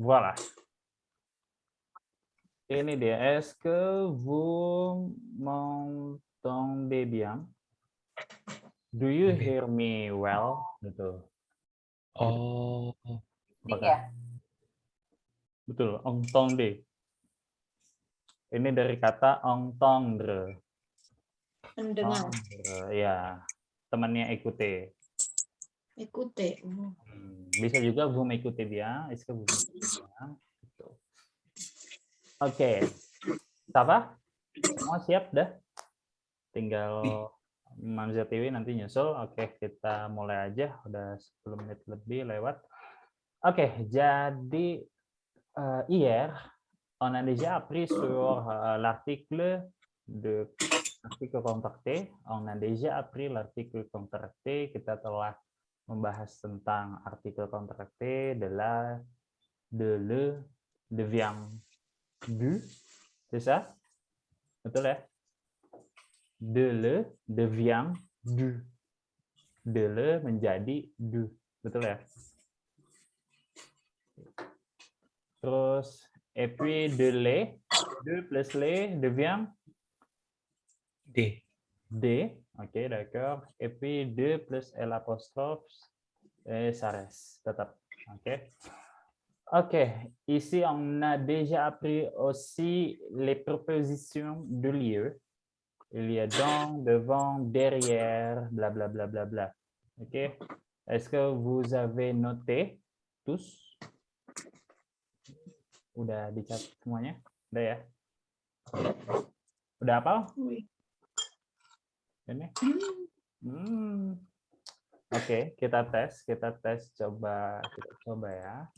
Voilà. Ini dia. Est-ce que vous m'entendez bien? Do you Oke. hear me well? Gitu. Oh, Apakah? Betul, entendez. Ini dari kata entendre. Mendengar. Entendre, ya. Temannya écouter. Écoutez. Bisa juga vous m'écoutez bien. Est-ce que vous m'écoutez bien? Gitu. Oke. Ça va? Semua siap dah? Tinggal Mamza TV nanti nyusul. Oke, kita mulai aja. Udah 10 menit lebih lewat. Oke, jadi hier, on a déjà appris sur l'article contracté. On a déjà appris l'article contracté. Kita telah membahas tentang artikel contracté, de la, de le, de vient, du. C'est ça? Betul ya? De le, de vient, du. De le menjadi du. Betul ya? Terus, et puis de les, de plus les devient D. D. Ok, d'accord. Et puis de plus L apostrophe, et ça reste tetap. Ok. Ok, ici on a déjà appris aussi les prépositions de lieu. Il y a dans, devant, derrière, blablabla. Bla, bla, bla, bla. Ok. Est-ce que vous avez noté tous? Udah dicatat semuanya? Udah ya? Udah apa? Oui. Ini? Oke, kita tes coba ya.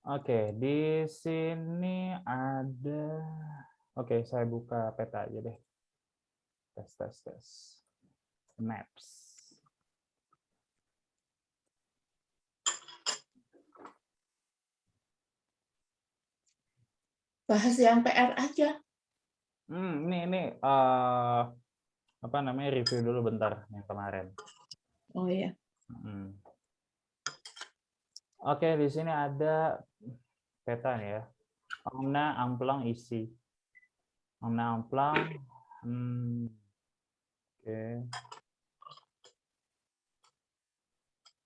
Oke, di sini ada. Oke, saya buka peta aja deh. Tes. Maps. Bahas yang PR aja. Ini apa namanya, review dulu bentar yang kemarin. Oh iya. Oke, di sini ada peta nih ya. On a un plan ici. On a un plan. Oke.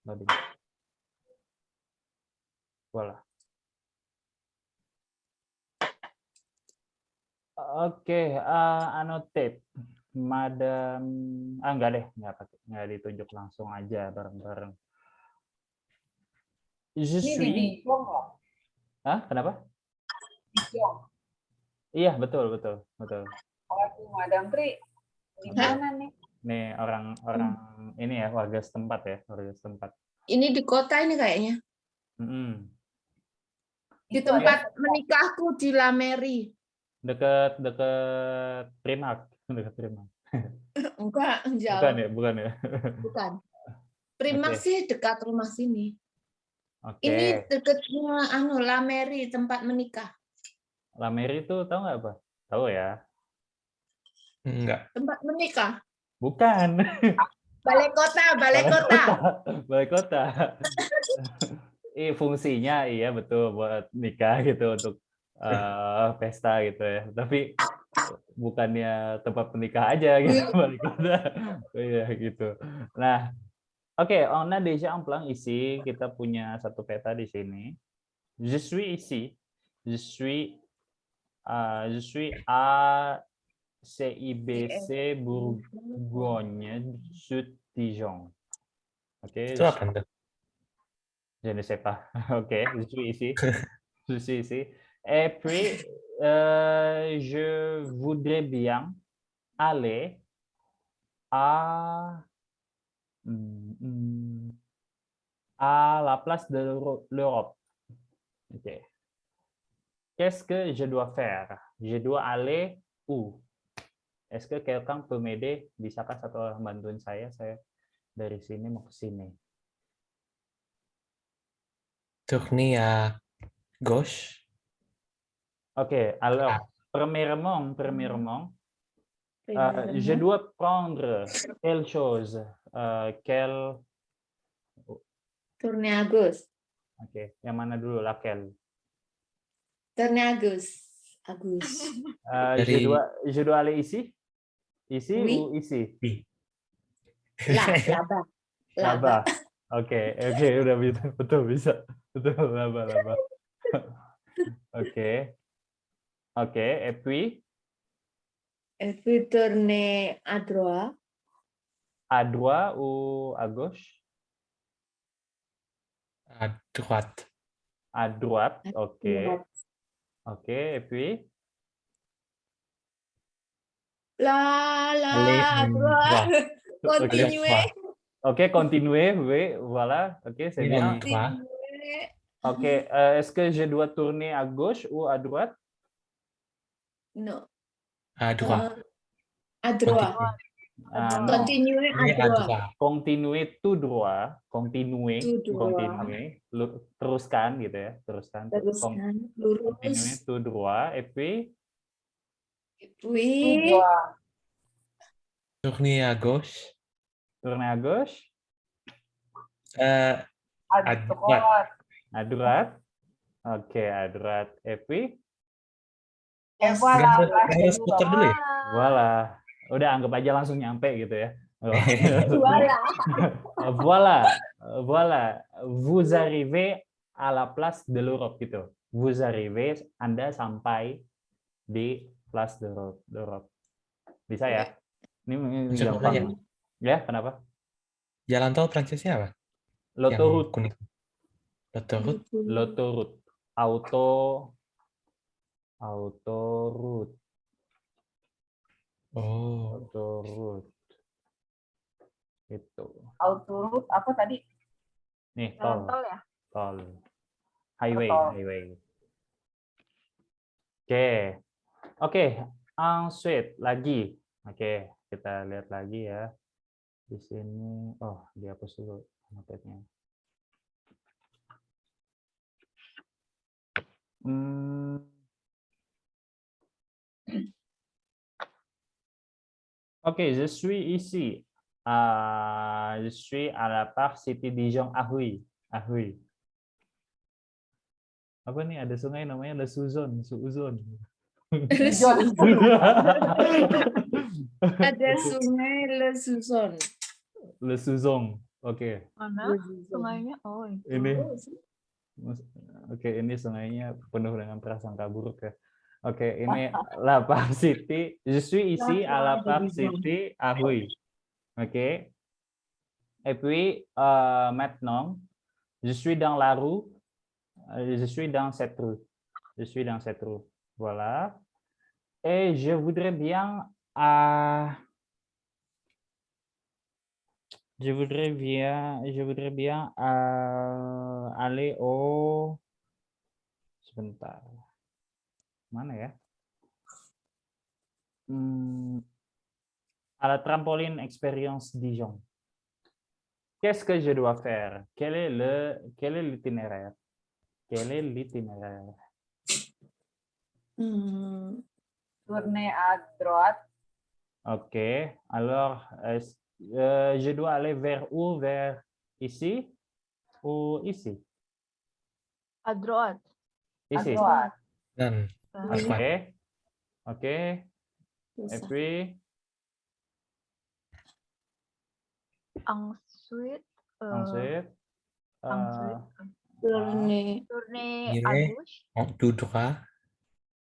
Loading. Voilà. Oke, annotate. Madam, enggak deh, enggak ditunjuk, langsung aja bareng-bareng. Je suis. Hah, kenapa? Iya, betul. Madam Pri, di mana nih? Nih orang ini ya, warga setempat. Ini di kota ini kayaknya. Di tempat menikahku di Lameri. Deket Primark. Enggak, jauh. Bukan ya. Bukan. Primark sih dekat rumah sini. Oke. Ini dekatnya Lameri, tempat menikah. Lameri itu tahu nggak apa? Tahu ya? Enggak. Tempat menikah. Bukan. Balai kota. Balai kota. Fungsinya iya betul buat nikah gitu, untuk pesta gitu ya. Tapi bukannya tempat menikah aja gitu, balai kota. Iya gitu. Nah, oke, on a déjà un plan ici. Kita punya satu peta di sini. Je suis ici. Je suis à CIBC Bourgogne Sud Dijon. Oke. Itu apa tuh? Je ne sais pas. Oke, je suis ici. Et puis, je voudrais bien aller à la place de l'Europe. Ok. Qu'est-ce que je dois faire? Je dois aller où? Est-ce que quelqu'un peut m'aider? Bisakah satu orang bantuin saya? Saya dari sini mau ke sini. Tourner à gauche. Ok, alors, premièrement, je dois prendre quelque chose. Tourner à gauche. Oke, yang mana dulu, Laquelle? Tournée Agus. Agus. Je dois aller ici? Ici Oui. ou ici? Bi. Là-bas. Laba. Oke, udah bisa. Betul bisa. Betul, laba. Oke. Oke, et puis Et puis tourner à droite. à droite ou à gauche? À droite. À droite. Ok. Droite. Ok, et puis Là, Allez à en droite. Continuez. Ok, continuez. Oui, voilà. Ok, c'est Allez en bien. droit. Continuez. Ok, est-ce que je dois tourner à gauche ou à droite? Non. À droite. À droite. Ah, non. Continuez à Continuez à droite. droite. Continuez tout droit. Continuez. Tout droit. Continuez. Teruskan gitu ya. Teruskan. Teruskan Continuez lurus. tout droit. Et puis Puis Tournez à gauche. tournez à gauche. À À droite. À droite. Ok, à droite. Et puis Eh, voilà, Nggak harus putar dulu ya? voilà. Udah anggap aja langsung nyampe gitu ya. voilà. Voilà. Voilà. Vous arrivez à la place de l'Europe gitu. Vous arrivez, Anda sampai di Place d'Europe. Bisa ya? Ini Coba gampang. aja. Ya, kenapa? Jalan tol Prancisnya apa? Yang L'autoroute. kuning. L'autoroute. L'autoroute. Autoroute. Oh. Autoroute. Itu. Autoroute apa tadi? Nih, Jalan tol. tol ya? Tol. Highway. Tol. Highway. Oke. Oke. Ensuite, lagi. Oke, kita lihat lagi ya. Di sini. Oh, dihapus dulu notetnya. Ok, je suis ici. Je suis à la part Cité Dijon. Ahui. Ahui. Apa nih? Ada sungai namanya Le Suzon. Suuzon. Ada sungai Le Suzon. Le Suzon. Oke. Mana sungainya? Oh, itu. Ini. Oke, ini sungainya penuh dengan prasangka buruk ya. Oke, ini La Parc City. Je suis ici à La Parc City, Ahui. Ok. Et puis, maintenant, je suis dans la rue. Je suis dans cette rue. Je suis dans cette rue. Voilà. Et je voudrais bien... je voudrais bien aller au... Sebentar. Mana ya? À la trampoline expérience Dijon. Qu'est-ce que je dois faire? Quel est l'itinéraire? Quel est l'itinéraire? Tournée à droite. Ok. Alors, je dois aller vers où? Vers ici ou ici? À droite. Ici. À droite. Dan. Ok. Ok. Et puis, Ensuite, ensuite, Tournée tourner à Kiri. gauche. Tout droit.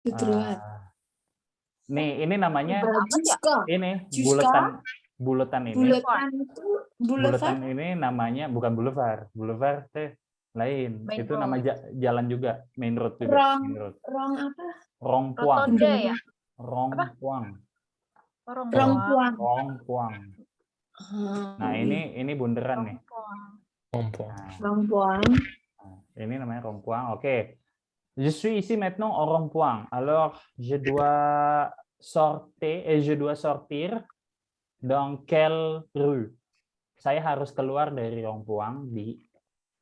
à droite. nih, ini namanya Jusqu'à. ini Jusqu'à. buletan ini. Buletan itu Buletan boulevard. ini namanya bukan boulevard. Boulevard teh lain. Main Itu road. nama jalan juga, main road juga. Main road. Rong apa? Rongpuang. Rotonde ya? Rongpuang. Rongpuang. Rongpuang. Nah, ini bundaran nih. Pompong. Rongpuang. Nah, ini namanya Rongpuang. Oke. Je suis ici maintenant au Rongpuang. Alors, je dois sortir dans quelle rue? Saya harus keluar dari Rongpuang di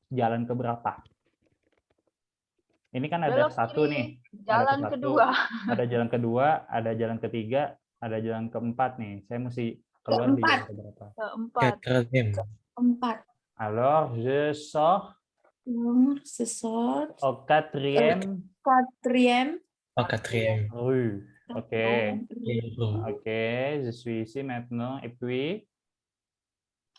jalan keberapa? Ini kan ada Belok satu kiri. nih. Jalan Ada satu, kedua. Ada jalan kedua, ada jalan ketiga, ada jalan keempat nih. Saya mesti keluar di jalan keberapa? Keempat. Quatrième. 4. Alors, je sors Nomor sesort. Au quatrième Quatrième. Au quatrième rue. Ok. rue. Ok, je suis ici maintenant. Et puis,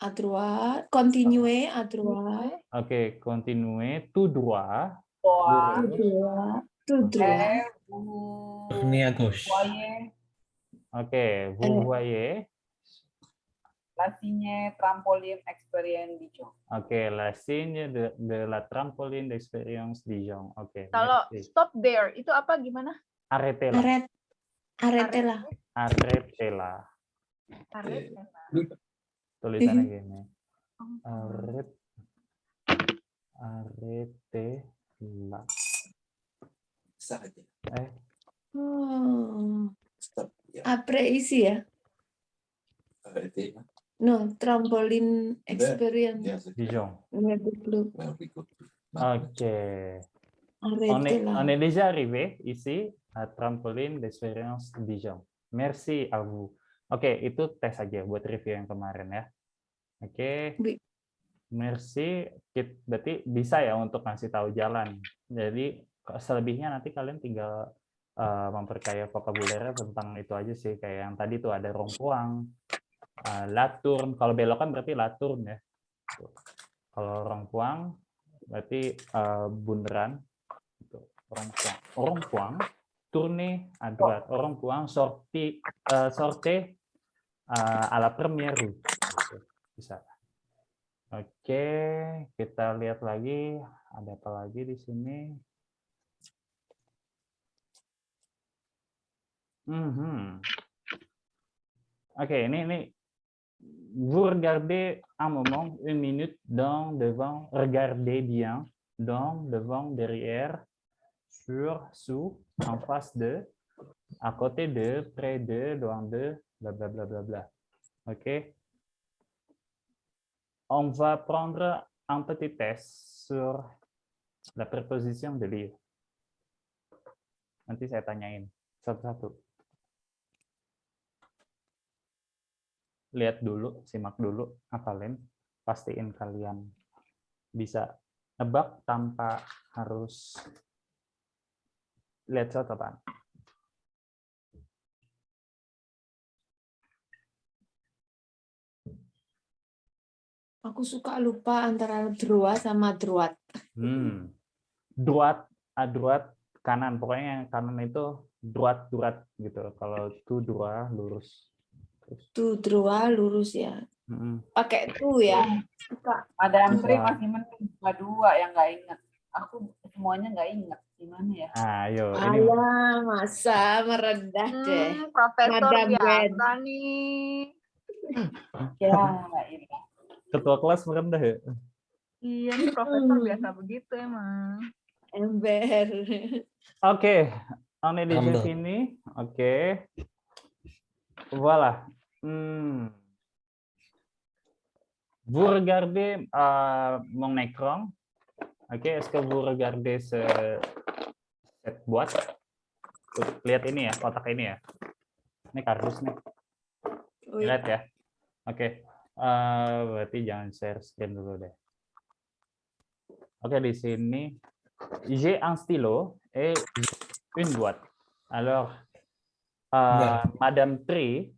À droite. Continuez à droite. ok, continuez tout droit. Doa. Tout droit. Tout droit. Vous Tournez à gauche. voyez Ok, vous voyez. la signe trampoline experience Dijon. Ok, la signe de la trampoline d'expérience Dijon. Ok, Kalau merci. stop there, itu apa gimana? Arrêtez-là. Arrêtez-là. Arrêtez-là. Arret. Tulisannya gini. Arrêtez-là. Oh. Après ici ya? No, trampoline experience. Dijon. Arrêtez-là. Ok. On Arrêtez-là. est déjà arrivé ici à trampoline d'expérience Dijon. Merci à vous. Oke, itu tes aja buat review yang kemarin ya. Oke. Oui. Merci. Berarti bisa ya untuk ngasih tahu jalan. Jadi selebihnya nanti kalian tinggal memperkaya vokabulernya tentang itu aja sih. Kayak yang tadi tuh ada rongpuang, laturn. Kalau belokan berarti laturn ya. Kalau rongpuang berarti bundaran. Rongpuang, tourner à droite. Rongpuang, sortez à la première rue. Bisa. Oke, kita lihat lagi ada apa lagi di sini. Oke, ini vous regardez un moment, une minute, dans, devant, regardez bien, dans, devant, derrière, sur, sous, en face de, à côté de, près de, loin de, blablabla. Bla, bla, bla. OK. On va prendre un petit test sur la préposition de lire. Nanti saya tanyain satu-satu. Lihat dulu, simak dulu, hafalin, pastiin kalian bisa nebak tanpa harus lihat catatan. Aku suka lupa antara droit sama droite. Droite, droite, kanan. Pokoknya yang kanan itu droite, droite gitu. Kalau tout droit, lurus. Tout droit, lurus ya. Pakai tu ya. Suka. Madam Tri masih mending dua yang nggak inget. Aku semuanya nggak inget. Gimana ya? Ayo, ini Alah, masa merendah deh. Profesor Madam biasa nih. Ya, nggak inget. ketua kelas merendah ya? Iya, nih profesor biasa begitu emang. Ember. Oke, on est déjà fini. Oke. Voilà. Vous regardez mon écran. Ok, est-ce que vous regardez cette boîte? Lihat ini ya, kotak ini ya. Ini kardus nih. Lihat ya. Oke. Berarti jangan share screen dulu deh. Oke, di sini j'ai un stylo et une boîte. Alors, Madame Tri,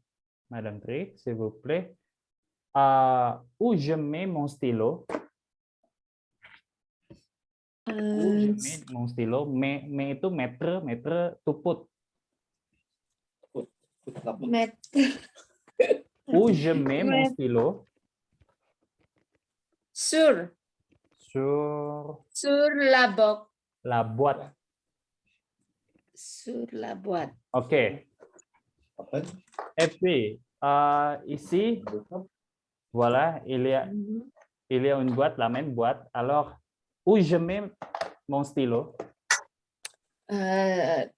s'il vous plaît, où je mets mon stylo? Où je mets mon stylo? Mais itu metre to put. Où je mets mon stylo? Sur la box. La boîte. Sur la boîte. Ok. Et puis, ici, voilà, il y a une boîte, la même boîte. Alors, où je mets mon stylo? Dans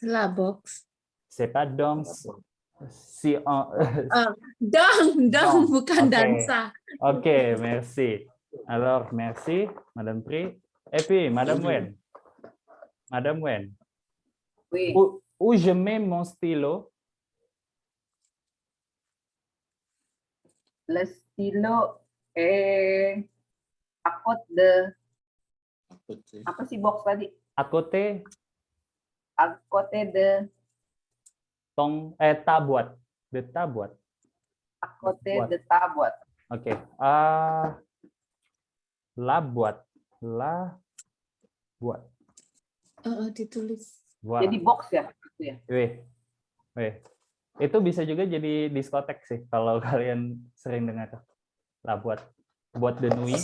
la box. C'est pas dans. Si on... Dans, bukan dansa. Ok, merci. Alors, merci, Madame Pri. Et puis, Madame Wen. Madame Wen. Oui. Où je mets mon stylo? Le stylo est Akot de. Apa sih box tadi? À côté, Akote de. ta boîte. De ta boîte. Akote Buat. de tabuat. Oke. La boîte. La boîte. Ditulis. Voilà. Jadi box ya? Gitu ya? Wih. Itu bisa juga jadi diskotek sih kalau kalian sering dengar. La boîte. Boîte de nuit.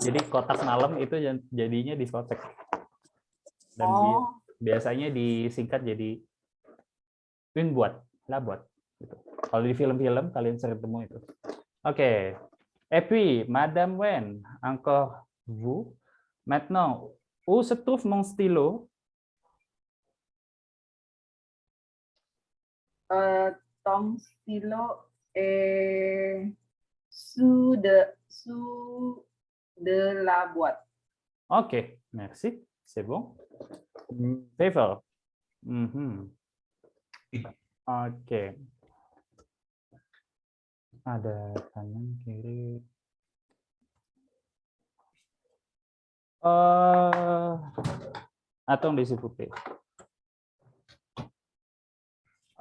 Jadi kotak malam itu jadinya diskotek. Dan biasanya disingkat jadi une boîte, la boîte. Gitu. Kalau di film-film kalian sering temu itu. Oke. Et puis, Madame Wen, encore vous. Maintenant, où se trouve mon stylo? Ton stylo sous de la boîte. Ok, merci. C'est bon. Favor. Oke. Ada kanan kiri. Attendez s'il vous plaît.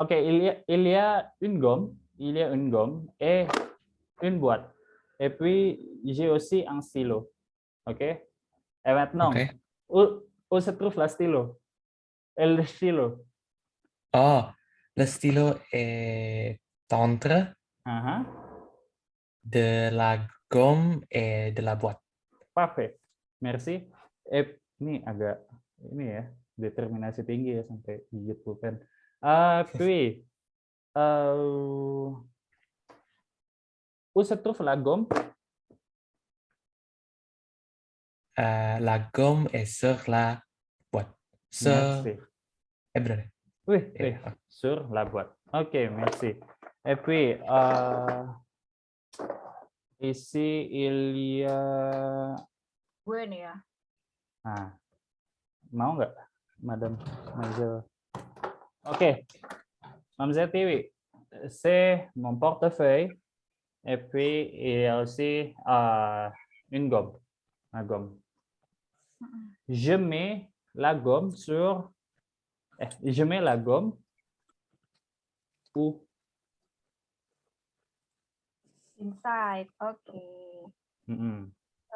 Ok, il y a une gomme, et une boîte. Et puis j'ai aussi un stylo. Ok. Et maintenant, où se trouve la stylo? Le stylo. Oh, le stylo est entre de la gomme et de la boîte. Parfait. Merci. Ini agak ini ya, determinasi tinggi ya sampai gigit pulpen. Puis, où se trouve la gomme? La gomme est sur la boîte. Merci. Oui, sur la boîte. Ok, merci. Et puis, ici, il y a... Gue nih ya. Mau nggak, Madame Maisel? Ok. Mademoiselle Tiwi, c'est mon portefeuille. Et puis, il y a aussi une gomme. La gomme. Je mets la gomme sur... je mets la gomme où? Inside, oke.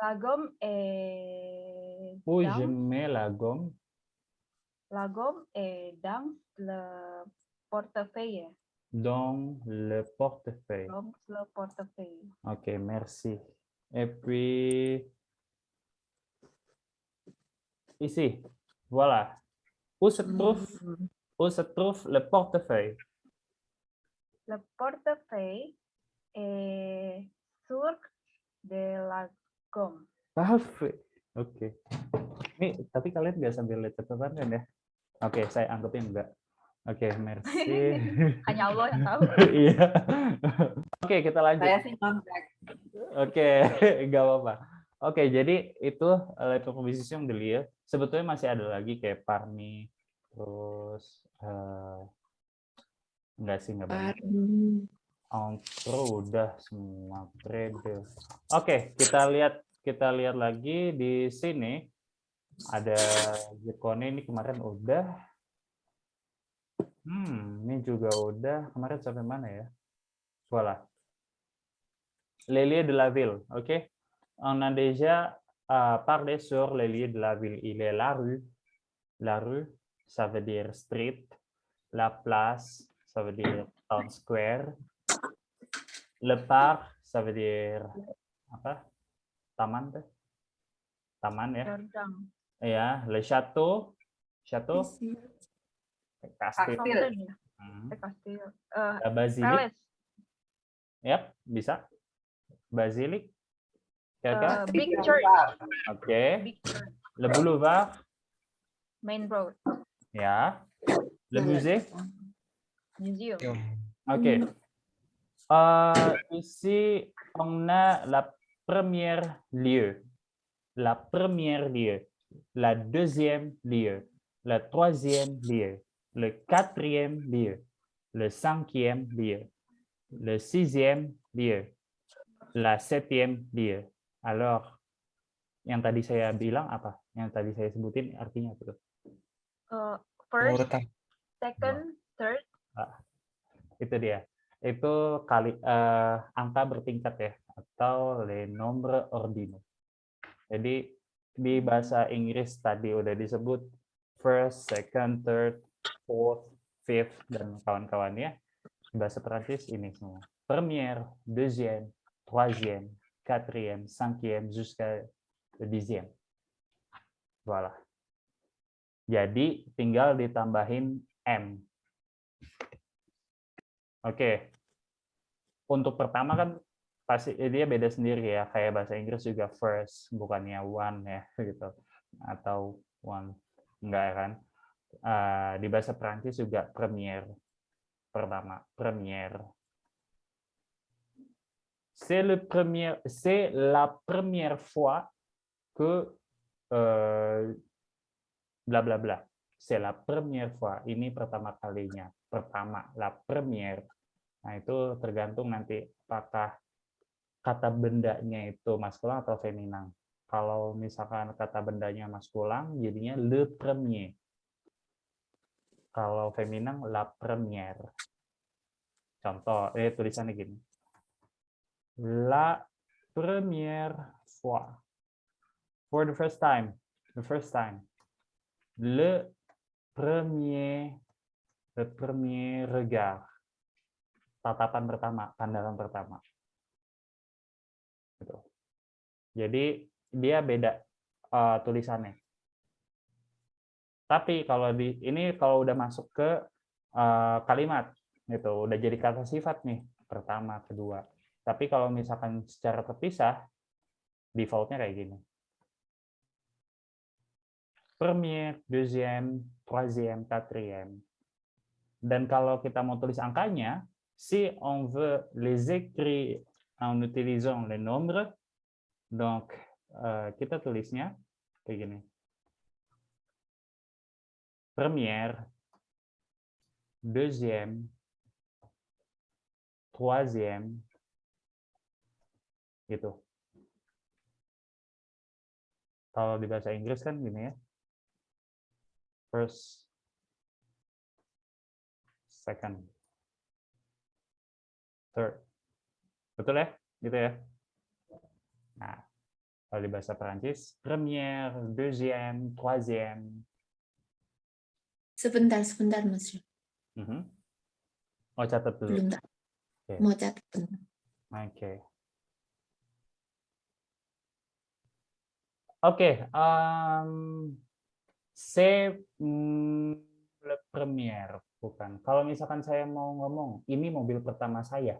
La gomme est... Où je mets la gomme? La gomme est dans le portefeuille. Dans le portefeuille. Dans le portefeuille. Ok, merci. Et puis, ici, voilà. Où se trouve le portefeuille? Le portefeuille est sur de la gomme. Parfait. Oke. Ini tapi kalian nggak sambil lihat catatan kan ya? Oke, saya anggapnya enggak. Oke, merci. Hanya Allah yang tahu. Iya. Oke, kita lanjut. Saya sih nontek. Oke, nggak apa-apa. Oke, jadi itu l'électroproposition de lieu. Sebetulnya masih ada lagi kayak parmi, terus enggak sih, enggak banyak. Entre udah semua prede. Oke, kita lihat lagi di sini ada Jekone ini kemarin udah. Ini juga udah. Kemarin sampai mana ya? Voilà. Les lieux de la ville, ok? On a déjà parlé sur les lieux de la ville. Il est la rue. La rue, ça veut dire street. La place, ça veut dire town square. Le parc, ça veut dire apa? Taman deh. Taman ya. Ya, le château. Château. Kastil. Kastil. Basilique. Yap, bisa. Basilique. Quelqu'un? Big church. Oke. Big church. Le boulevard. Main road. Ya. Le musée. Museum. Oke. Ici, on a la première lieu. La première lieu. La deuxième lieu. Le troisième lieu. Le quatrième lieu. Le cinquième lieu. Le sixième lieu. La septième lieu. Alors, Yang tadi saya bilang apa? Yang tadi saya sebutin artinya apa tuh? First, pertama. second, third. Itu dia. Itu angka bertingkat ya, atau les nombres ordinaux. Jadi di bahasa Inggris tadi udah disebut first, second, third, fourth, fifth, dan kawan-kawannya. Di bahasa Perancis ini semua. Première, deuxième, troisième, quatrième, cinquième, jusqu'à le dixième. Voilà. Jadi tinggal ditambahin M. Oke. Untuk pertama kan pasti dia beda sendiri ya, kayak bahasa Inggris juga first, bukannya one ya gitu, atau one, enggak kan? Di bahasa Perancis juga première, pertama, première. C'est la première fois que bla bla bla. C'est la première fois, ini pertama kalinya, pertama, la première. Nah, itu tergantung nanti apakah kata bendanya itu maskulan atau feminan. Kalau misalkan kata bendanya maskulan, jadinya le premier. Kalau feminan, la première. Contoh, tulisannya gini. La première fois. For the first time. The first time. Le premier regard. Tatapan pertama, pandangan pertama. Gitu. Jadi dia beda tulisannya. Tapi kalau ini kalau udah masuk ke kalimat, gitu, udah jadi kata sifat nih, pertama, kedua. Tapi kalau misalkan secara terpisah, defaultnya kayak gini. Premier, deuxième, troisième, quatrième. Dan kalau kita mau tulis angkanya, si on veut les écrire en utilisant les nombres, donc kita tulisnya kayak gini. Première, deuxième, troisième, gitu. Kalau di bahasa Inggris kan gini ya. First, second, third. Betul ya? Gitu ya. Nah, kalau di bahasa Perancis, première, deuxième, troisième. Sebentar, Mas. Oh, catat dulu. Belum tak. Oke. Mau catat. Oke. Oke. C'est le premier, bukan. Kalau misalkan saya mau ngomong, ini mobil pertama saya.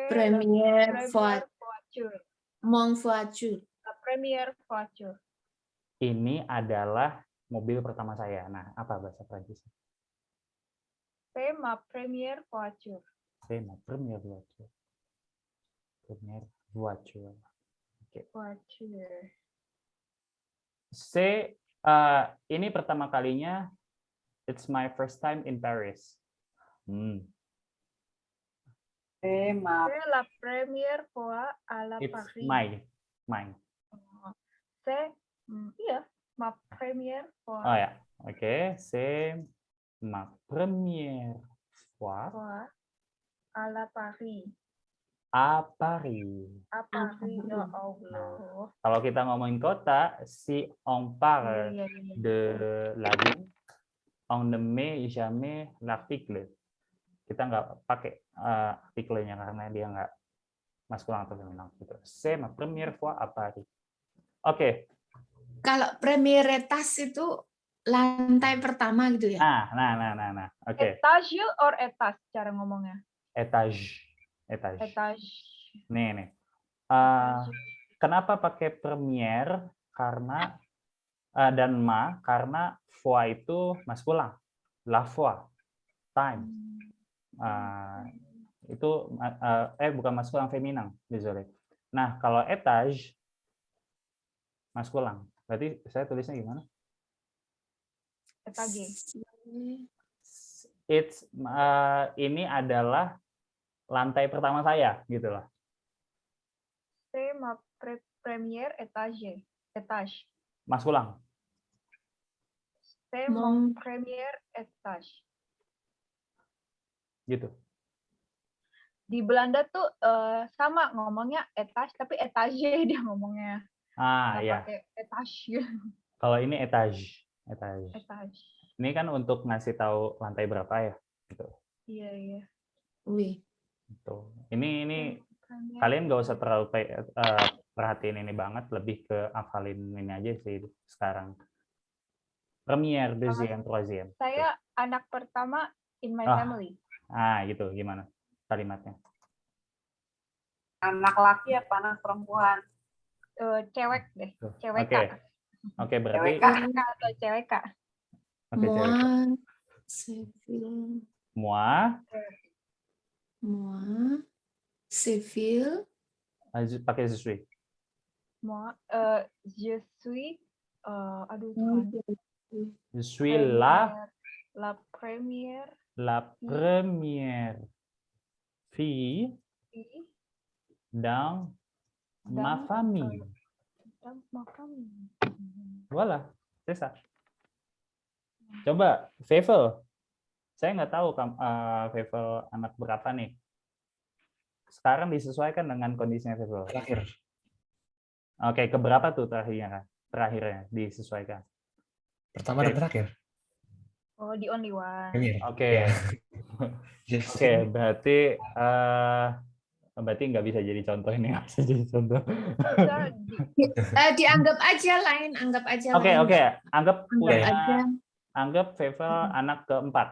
Première voiture. Mon voiture. La première voiture. Ini adalah mobil pertama saya. Nah, apa bahasa Prancis? C'est ma première voiture. C'est ma première voiture. Première voiture. Oke. Voiture. C'est ini pertama kalinya. It's my first time in Paris. C'est la première fois à la It's Paris. mine. C'est iya, ma première fois. Oh ya, oke. C'est ma première fois à la Paris. À Paris. À Paris, ya Allah. Kalau kita ngomongin kota, si on parle de la ville, on ne met jamais l'article. Kita nggak pakai artikelnya karena dia nggak maskulan atau feminan. Gitu. C'est ma première fois à Paris. Oke. Kalau premier etage itu lantai pertama gitu ya? Nah. Oke. Etage or etage cara ngomongnya? Etage. Nih. Kenapa pakai premier? Karena dan karena fois itu maskulan. La fois, time. Itu bukan maskulan, feminan, désolé. Nah, kalau etage maskulan. Berarti saya tulisnya gimana? Etage. Ini adalah lantai pertama saya, gitu loh. C'est ma première étage. Mas ulang. C'est Mon- mon premier étage. Gitu. Di Belanda tuh sama ngomongnya etage tapi etage dia ngomongnya. Ah, Nggak ya. pakai etage gitu. Kalau ini etage. Etage. Etage. Ini kan untuk ngasih tahu lantai berapa ya? Gitu. Iya. Oui. Gitu. Ini Premier. kalian nggak usah terlalu perhatiin ini banget, lebih ke hafalin ini aja sih sekarang. Première, deuxième, troisième. Saya anak pertama in my Ah. family. Gitu. Gimana kalimatnya? Anak laki apa anak perempuan? Cewek deh. Cewek Oke. Kak. Oke, berarti Cewek, Kak atau cewek Kak. oke, cewek. Moi, Seville. Moi, Moi, Seville. pakai je suis. Moi, je suis, aduh Oh, Tuhan. Je suis la première première fille dans ma Dan- famille. dan ma famille. Voilà, c'est ça. Coba, Feivel. Saya nggak tahu Feivel anak berapa nih. Sekarang disesuaikan dengan kondisinya Feivel. Terakhir. Oke, keberapa tuh terakhirnya disesuaikan? Pertama dan terakhir. Oh, the only one. Premier. Oke. Ya. Je Oke, suis- berarti nggak bisa jadi contoh ini, nggak bisa jadi contoh. Bisa Dianggap aja lain, anggap aja Oke, lain. oke. Anggap Anggap punya, aja. anggap Feivel anak keempat.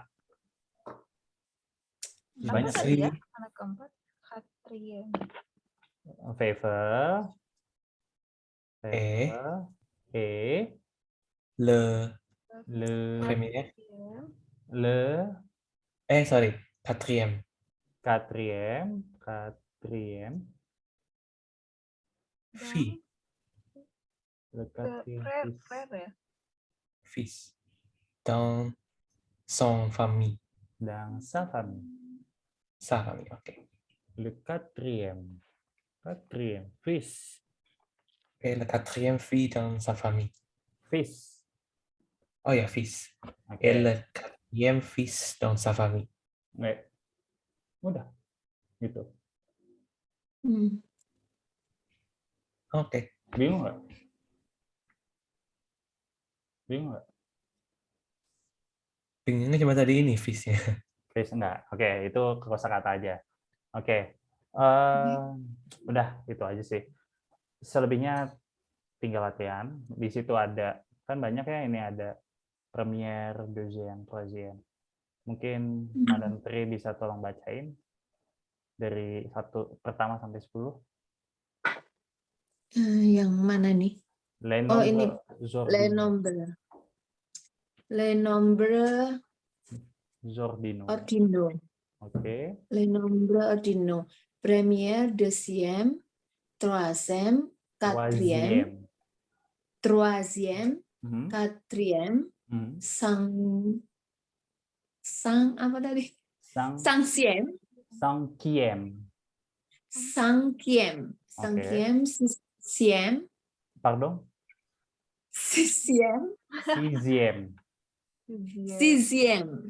apa Banyak. tadi ya? Anak keempat, Katrien. Feivel, Le le premier. sorry, Quatrième. quatrième, Fille. le quatrième fils. Frère ya? Fils. Dans son famille. Dans sa famille. Sa famille, ok. Le quatrième fils. Et le quatrième fille dans sa famille. Fils. Oh ya, fils. Oke. Et le quatrième fils dans sa famille. Nggak. Mudah. Gitu. Hmm. Oke. Bingung nggak? Bingung nggak? Bingungnya cuma tadi ini, fils-nya. Fils enggak. Oke, itu kosakata aja. Oke. Udah, itu aja sih. Selebihnya tinggal latihan. Di situ ada, kan banyak ya, ini ada première, deuxième, troisième. Mungkin Madam Tri bisa tolong bacain dari pertama sampai 10. Yang mana nih? Les Oh, ini. nombres Les nombres Zordino. ordinaux. Oke. Les nombres ordinaux. Première, deuxième, troisième, quatrième, troisième, Mhm. quatrième, Mhm. apa tadi? Cinquième. Cinquième, sixième, Pardon? sixième,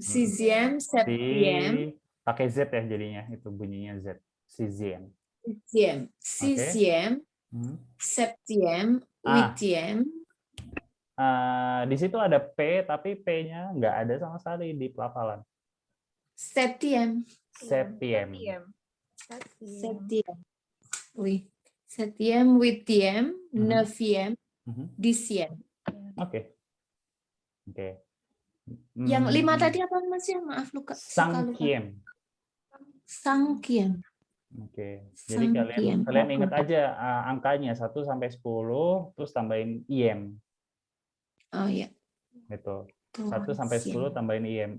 sixième. septième, Pakai Z ya jadinya, itu bunyinya Z. Sixième. sixième, Mhm. septième, huitième. Di situ ada P, tapi P-nya nggak ada sama sekali di pelafalan. Septième. Septième. Oui. Septième, huitième, neuvième, Mhm. dixième. Oke. Yang 5 tadi apa Mas ya? Maaf lupa. Cinquième. Cinquième. Oke. Jadi kalian ingat aja angkanya 1 sampai 10, terus tambahin IM. Oh ya. Gitu. 1 sampai 10 tambahin IM.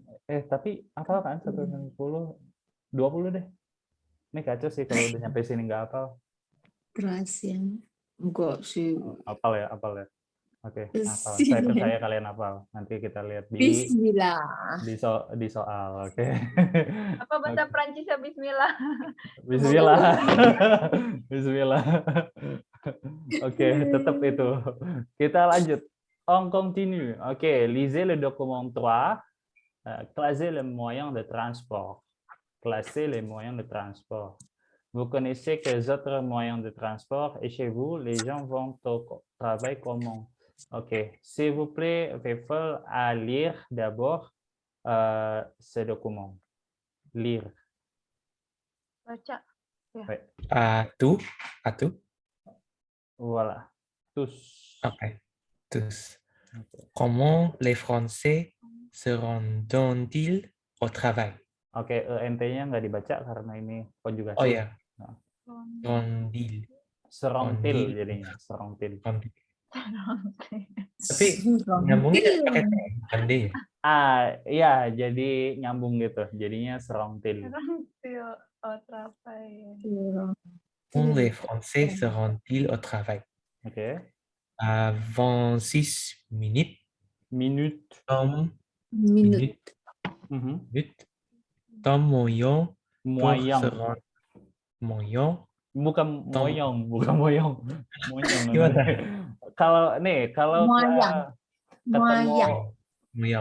Tapi hafal kan 1 sampai 10? 20 deh. Ini kacau sih kalau udah nyampe sini nggak hafal. Troisième. Enggak sih. Hafal ya. Oke, hafal. Saya percaya kalian hafal. Nanti kita lihat di Bismillah. di soal. Oke. Apa bahasa Prancisnya Bismillah? Bismillah. Bismillah. Oke, tetap itu. Kita lanjut. On continue. Oke, lisez le document 3. Classez les moyens de transport. Classez les moyens de transport. Vous connaissez quels autres moyens de transport et chez vous, les gens vont au travail comment? Ok, s'il vous plaît, faites à lire d'abord ce document. Lire. Baca. Ouais. Tout. Voilà. Tous. Ok. Tous. Comment les Français se rendent-ils au travail? Oke, ENT-nya nggak dibaca karena ini konjugasi. Oh ya, Nah, rendil. serongtil Rendil. jadinya, serongtil. Rendil. Tapi nyambungnya pakai T, bukan D ya? Iya, jadi nyambung gitu. Jadinya serongtil. Oh, travail. Comment les Français se rendent-ils au travail? Oke. 26 minutes. Minute. Minute. Minutes. Temps moyen pour se Moyang. rendre. Moyen. Bukan Tom. moyong, bukan moyong. Moyong. Gimana? Kalau Moyang. ketemu Moyen.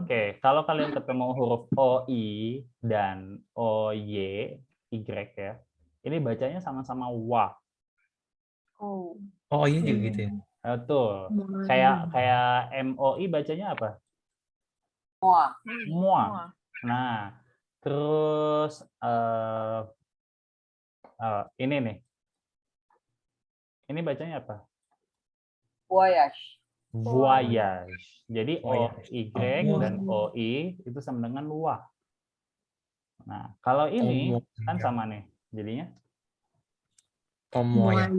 oke, kalau kalian ketemu huruf OI dan OY, Y ya. Ini bacanya sama-sama wa. Oh. Oh iya juga gitu ya. Betul. Kayak MOI bacanya apa? Mua. Mua. Nah, terus ini nih. Ini bacanya apa? Voyage. Voyage. Jadi Voyage. OY dan OI itu sama dengan wa. Nah, kalau ini kan sama nih. Jadinya? Tom moyen.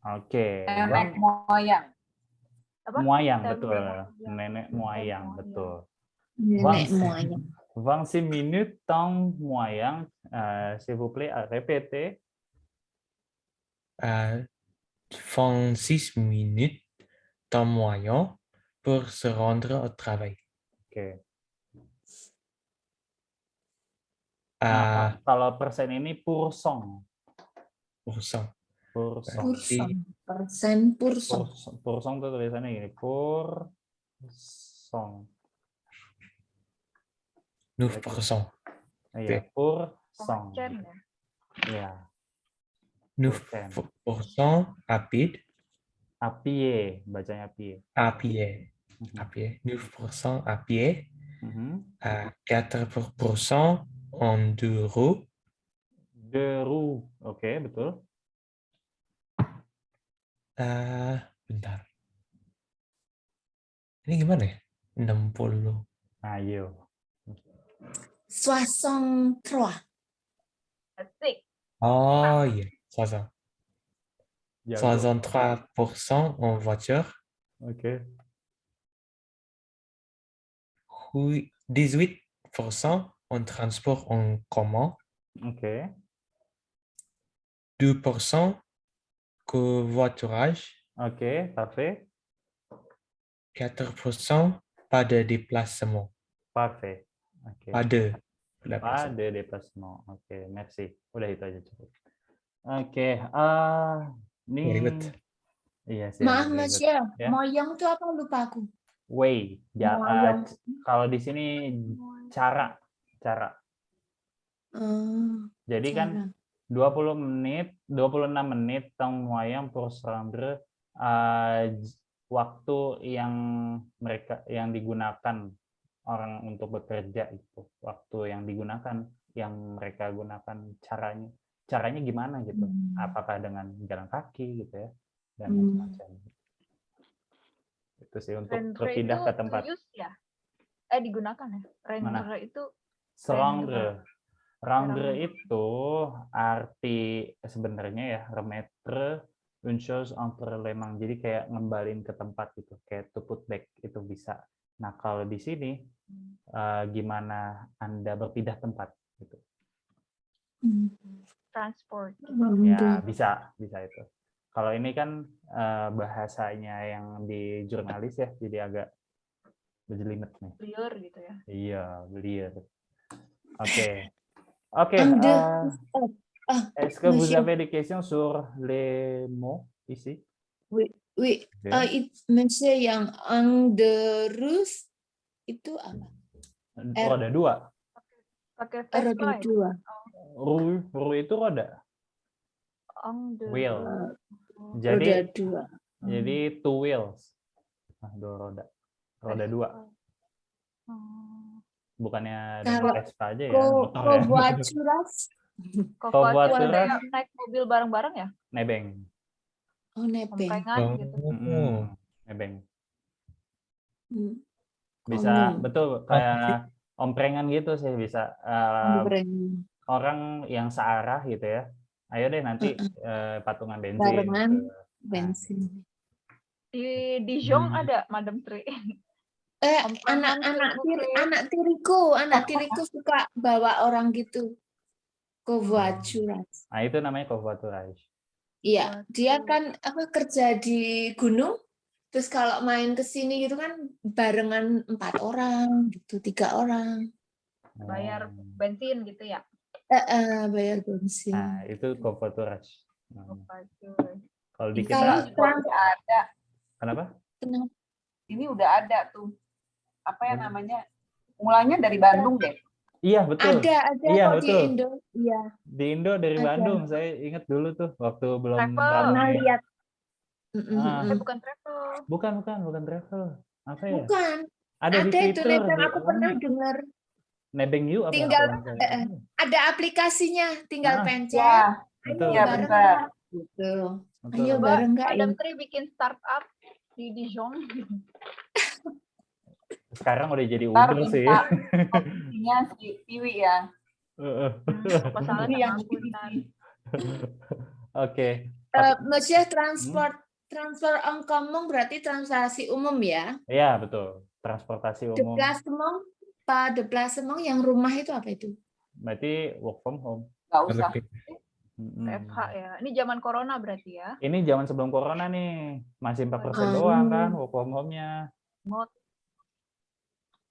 Oke. Nenek moyang. Apa? Moyang, Nenek betul. moyang. Nenek moyang, betul. Nenek moyang. 26 minutes temps moyen. S'il vous plaît, répétez. 26 minutes temps moyen pour se rendre au travail. Oke. Nah, kalau persen ini pourcent. Pourcent. Persen. Pourcent itu tulisannya gini. Pourcent. 9%. Iya, pourcent. Ya. 9% rapide. À pied, bacanya pied. À pied. À pied. 9% à pied. 4% en 2 roues. 2 roues. Oke, betul. Bentar. Ini gimana ya? 60. Ayo. 63. Asik. Oh iya, 63% Jago. en voiture. Oke. 18% en transport en commun. Oke. 2% covoiturage. Oke, parfait. 4% pas de déplacement. Parfait. Oke. Pas de Pas déplacement. de déplacement. Oke, merci. Udah itu aja cukup. Oke, ini Ribet. iya sih. Maaf ribet. Mas ya, Ya. moyang itu apa lupa aku. Way. Moyang. Kalau di sini cara. Jadi kan 20 menit, 26 menit temps moyen pour se rendre, waktu yang digunakan orang untuk bekerja itu, waktu yang digunakan, yang mereka gunakan caranya gimana gitu? Apakah dengan jalan kaki gitu ya, dan macam-macam. Itu sih untuk berpindah ke tempat. Ya? Digunakan ya. Rendre itu Rendre itu arti sebenarnya ya, remettre une chose entre les mains. Jadi kayak ngembalin ke tempat gitu, kayak to put back itu bisa. Nah, kalau di sini gimana Anda berpindah tempat gitu. Transport. Ya, bisa itu. Kalau ini kan bahasanya yang di jurnalis ya, jadi agak berjelimet nih. Liur gitu ya. Iya, beliau. Oke. Oke. En de... Est-ce que vous monsieur. avez des questions sur les mots ici? Oui, oui. Oke. Monsieur yang en de rus itu apa? Roda 2. Pakai Roda Vespa ya. 2. Ru itu roda. Wheel. Roda Jadi 2. jadi two wheels. Nah, 2 roda. Roda 2. Bukannya Kalau Vespa aja ya, motor ya. covoituras. Covoiture Covoituras. kayak naik mobil bareng-bareng ya? Nebeng. Oh, nebeng. Omprengan gitu. Nebeng. Hmm. Bisa betul kayak sih? omprengan gitu sih bisa. Ompreng. Orang yang searah gitu ya. Ayo deh nanti patungan bensin. Barengan Gitu. bensin. Di Dijon ada Madam Tri. Anak tiriku suka bawa orang gitu. Covoituras. Nah, itu namanya covoiturage. Iya, dia kan kerja di gunung. Terus kalau main ke sini gitu kan barengan 4 orang gitu, 3 orang. Bayar bensin gitu ya. Bayar bensin. Nah, itu covoiturage. Covoiture. Kalau di Kalau kita ada. kenapa? Ini udah ada tuh. Apa ya namanya? Mulanya dari Bandung deh. Iya, betul. Ada Iya, kok betul. di Indo. Iya. Di Indo dari Ada. Bandung, saya ingat dulu tuh waktu belum Travel. Pernah ramai. lihat. Bukan travel. Bukan travel. Apa ya? Bukan. Ada di Ada itu Twitter. nebeng, aku pernah dengar. Nebeng You apa? Tinggal apa? ada aplikasinya, tinggal pencet. Ya, Betul. Ayo ya bareng benar. nggak? Gitu. Betul. Ayo Coba bareng nggak? Madam Tri bikin startup di Dijon. Sekarang udah jadi Ntar Uber sih. minta kopinya si Piwi ya. Masalah Ini yang sama aku ntar. Oke. Maksudnya transfer en commun berarti transportasi umum ya? Iya, betul. Transportasi umum. Déplacement yang rumah itu apa itu? Berarti work from home. Nggak usah. WFH ya. Ini zaman corona berarti ya. Ini zaman sebelum corona nih. Masih 4% doang kan work from home-nya.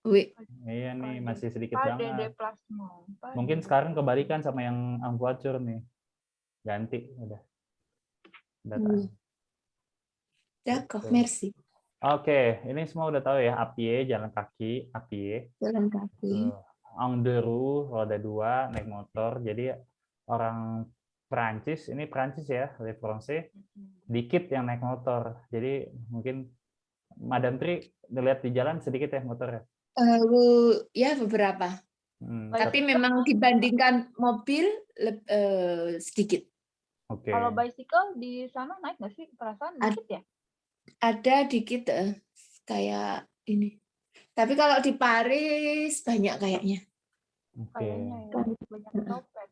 Wih. Iya nih, masih sedikit Pas banget. déplacement. Mungkin sekarang kebalikan sama yang voiture nih. Ganti udah. D'accord, merci. Oke, ini semua udah tahu ya, à pied, jalan kaki, à pied. Jalan kaki. En deux roues, roda 2, naik motor. Jadi orang Prancis, ini Prancis ya, les Français, dikit yang naik motor. Jadi mungkin Madam Tri lihat di jalan sedikit ya motornya. Ya beberapa. Tapi memang dibandingkan mobil sedikit. Oke. Kalau bicycle di sana naik nggak sih? Perasaan dikit ya? Ada dikit kayak ini. Tapi kalau di Paris banyak kayaknya. Kayaknya ya, banyak copet.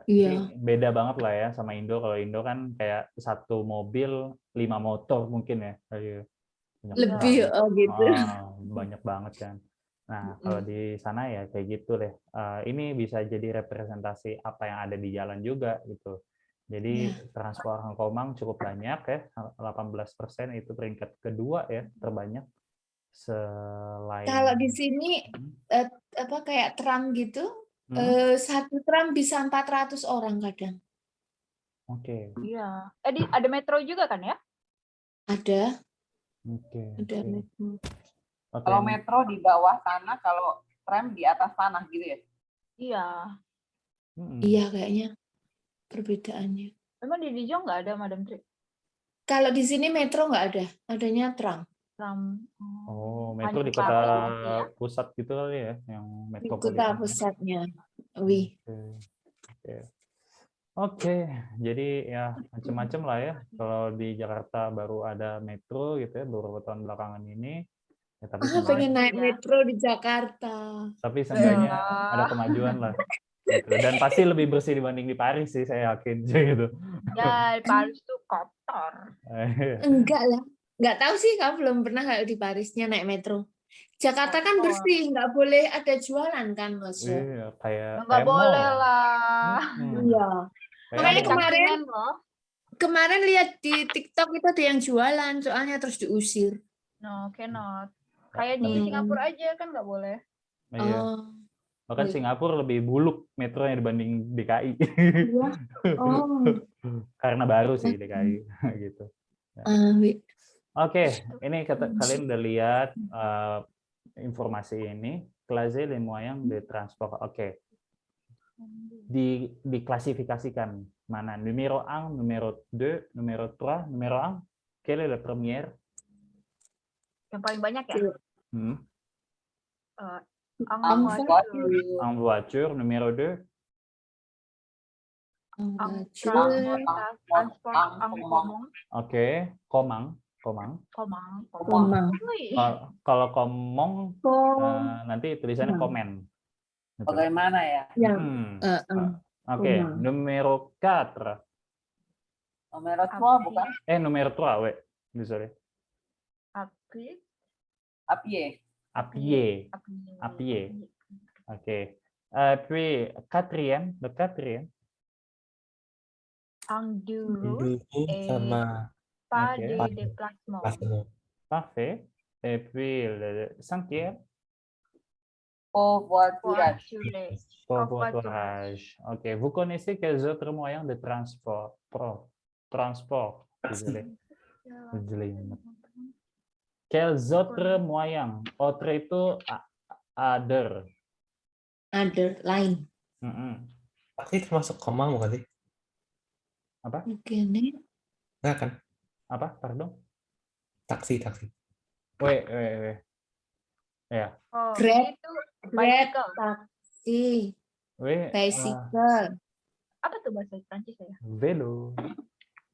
Iya. Beda banget lah ya sama Indo. Kalau Indo kan kayak satu mobil 5 motor mungkin ya. Lebih gitu. Banyak banget kan. Nah, kalau di sana ya kayak gitu deh. Ini bisa jadi representasi apa yang ada di jalan juga gitu. Jadi transport en commun cukup banyak ya, 18% itu peringkat kedua ya terbanyak. Selain kalau di sini kayak tram gitu, satu tram bisa 400 orang kadang. Oke. Iya. Ada metro juga kan ya? Ada. Oke. Ada metro. Kalau metro di bawah sana, kalau tram di atas tanah gitu ya? Iya. Iya kayaknya perbedaannya. Memang di Dijon nggak ada Madam Tri? Kalau di sini metro nggak ada, adanya tram. Oh, metro di kota pusat gitu kali ya, yang metropolitan. Kota pusatnya. Wih. Oke, jadi ya macam-macam lah ya. Kalau di Jakarta baru ada metro gitu ya, beberapa tahun belakangan ini. Ya, tapi pengen naik metro di Jakarta. Tapi seenggaknya ada kemajuan lah. Gitu. Dan pasti lebih bersih dibanding di Paris sih, saya yakin gitu. Ya, Paris tuh kotor. Enggak lah. Nggak tahu sih, kamu belum pernah kalau di Parisnya naik metro. Jakarta kan bersih, nggak boleh ada jualan kan, Mas. Iya, kayak nggak boleh lah. Iya. Makanya kemarin lihat di TikTok itu ada yang jualan, soalnya terus diusir. No, cannot. Kayak di Hmm. Singapura aja kan nggak boleh. Iya. Oh, Bahkan Iya. Singapura lebih buluk metronya dibanding DKI. iya. Oh, Karena baru sih DKI gitu. wait. Oke, ini kalian udah lihat informasi ini. Classe les moyens de transport. Oke. Diklasifikasikan mana? Numero 1, numero 2, numero 3, numero 1. Quelle est la première? Yang paling banyak ya. Hmm. En voiture, En voiture, numero 2. en Voiture. transport, en commun, Oke, komang, komang. Komang. Wih, Kalau komong nanti tulisannya komen. Gitu. Bagaimana ya? Yang Oke, komang. numero 4. Nomor 2 bukan? Numero 3, ouais. Désolé. Api, Apie. À pied. À pied. Ok. Puis, quatrième, le quatrième. en duro, Dulu sama pas Ok. de déplacement. Pasmo. Parfait. Et puis, le cinquième, Covoiturage. covoiturage. Ok. Vous connaissez quels autres moyens de transport? Transport. Désolé. Désolé. Quels autres moyens? Autre itu other. Other line. Taksi termasuk koma bukan sih? Apa? Oke, nih. Enggak kan? Apa? Pardon? Taksi. Wait. Ya. Oh, Grab. itu Grab, bicycle. taksi, Wait. bicycle, Apa tuh bahasa Prancis ya? Velo.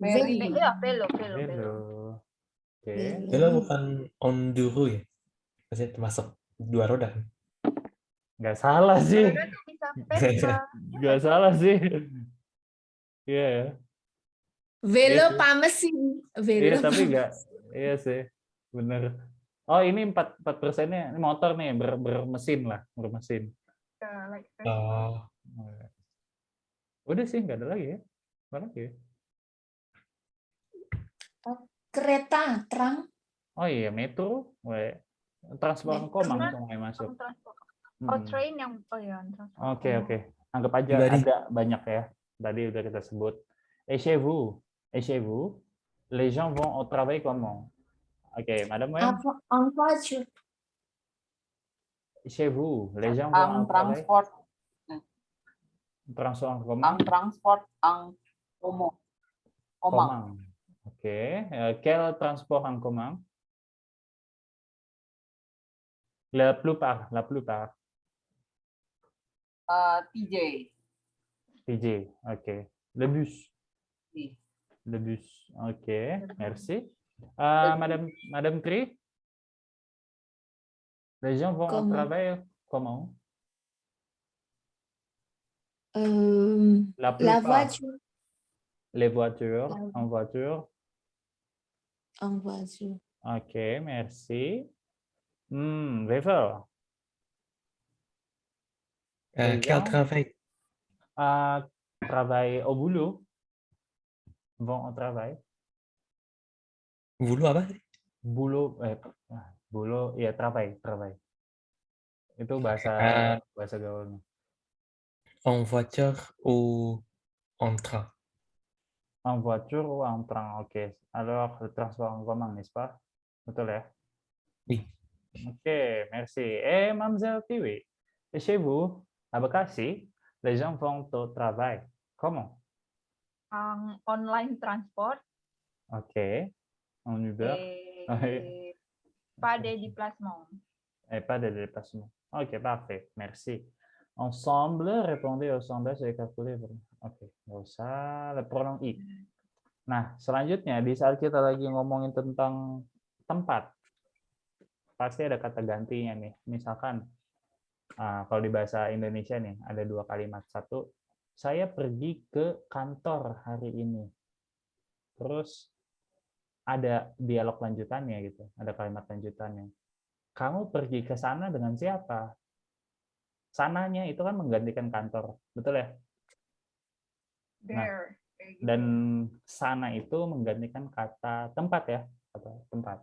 Ferry. Ya, velo. Velo. Oke. Dulu bukan onduro ya? Maksudnya termasuk dua roda kan? Nggak salah sih. Roda tuh bisa Vespa. Nggak salah sih. Iya ya. Velo Iya sih. pamesin. Iya, Velo tapi nggak. Iya sih. Bener. Oh, ini 4%-nya ini motor nih, bermesin lah, bermesin. Like Vespa. Oh, Udah sih, nggak ada lagi ya. Apa lagi ya? kereta, terang, Oh iya, metro. Transport Metro. komang semua yang masuk. Transport. Oh, train yang transport. Oke. Anggap aja Pribadi. agak banyak ya. Tadi udah kita sebut. Et chez vous, les gens vont au travail comment? Oke, madame Wen, en voiture, chez vous, les gens vont Ang au travail. transport. Transport en commun. Ang transport. Ang komang. Commun. Oke. Quel transport en commun? La plupart. TJ. TJ. Oke. Le bus. Ih, Le bus. Oke. Merci. Madame Tri? Les gens vont au Comment? travail comment? la La plupart. voiture, Les voitures. La- En voiture. en voiture, Ok, merci. Wevel. Les quel gens travail? travaillent au boulot. Vont au travail. Bulu apa? Boulot, boulot, ya travail. Itu bahasa gaulnya. En voiture ou en train? En voiture ou en train, ok. Alors, le transport en commun, n'est-ce pas? Betul ya? Oui. Ok, merci. Mademoiselle Tiwi, et chez vous, à Bekasi, les gens vont au travail. Comment? Online transport. Ok. En Uber? Et pas de déplacement. Et pas de déplacement. Ok, parfait. Merci. Ensemble, répondez au sondage et calculez. Oke, nggak usah. Le pronom I. Nah, selanjutnya di saat kita lagi ngomongin tentang tempat, pasti ada kata gantinya nih. Misalkan, kalau di bahasa Indonesia nih, ada dua kalimat. Satu, saya pergi ke kantor hari ini. Terus ada dialog lanjutannya gitu, ada kalimat lanjutannya. Kamu pergi ke sana dengan siapa? Sananya itu kan menggantikan kantor, betul ya? There. kayak gitu. Dan sana itu menggantikan kata tempat ya, kata tempat.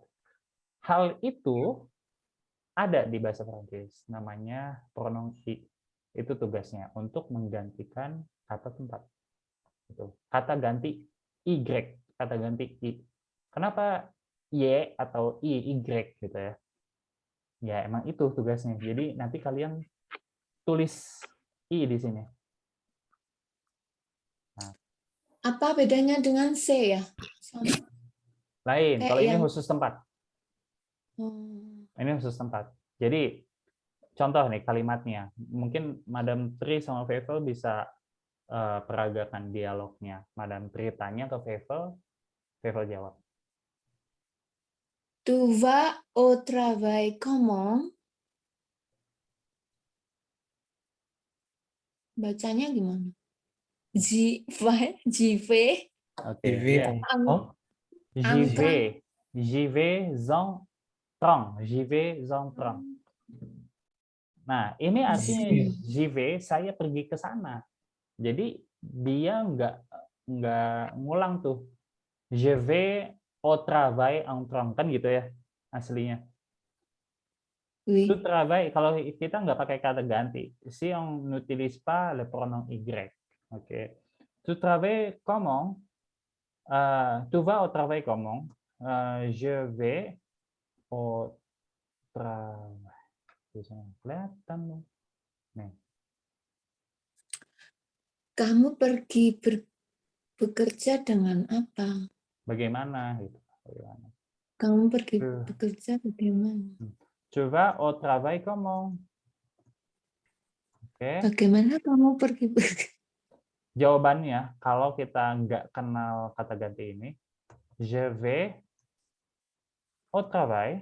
Hal itu ada di bahasa Prancis, namanya pronom i. Itu tugasnya untuk menggantikan kata tempat. Gitu. Kata ganti y, kata ganti i. Kenapa y atau y gitu ya? Ya emang itu tugasnya. Jadi nanti kalian tulis i di sini. Apa bedanya dengan C ya? Sama Lain, kayak kalau ini yang khusus tempat. oh, Ini khusus tempat. Jadi contoh nih kalimatnya. Mungkin Madam Tri sama Vevel bisa peragakan dialognya. Madam Tri tanya ke Vevel, Vevel jawab. tu vas au travail comment? Bacanya gimana? J'y vais Oke, TV ya. oh, J'y vais en train. J'y vais en train. Nah, ini artinya j'y vais, saya pergi ke sana. Jadi dia nggak ngulang tuh. Je vais au travail en train, kan gitu ya aslinya. Oui. Tout travail, kalau kita nggak pakai kata ganti. Si on n'utilise pas le pronom y. Oke. Tout travail comment? Tu vas au travail comment? Je vais au travail. Bisa kelihatan nih. Nih. Kamu pergi bekerja dengan apa? Bagaimana gitu. Bagaimana? Kamu pergi Tu- bekerja bagaimana? Tu vas au travail comment? Oke. Bagaimana kamu pergi bekerja? Jawabannya kalau kita nggak kenal kata ganti ini, je vais au travail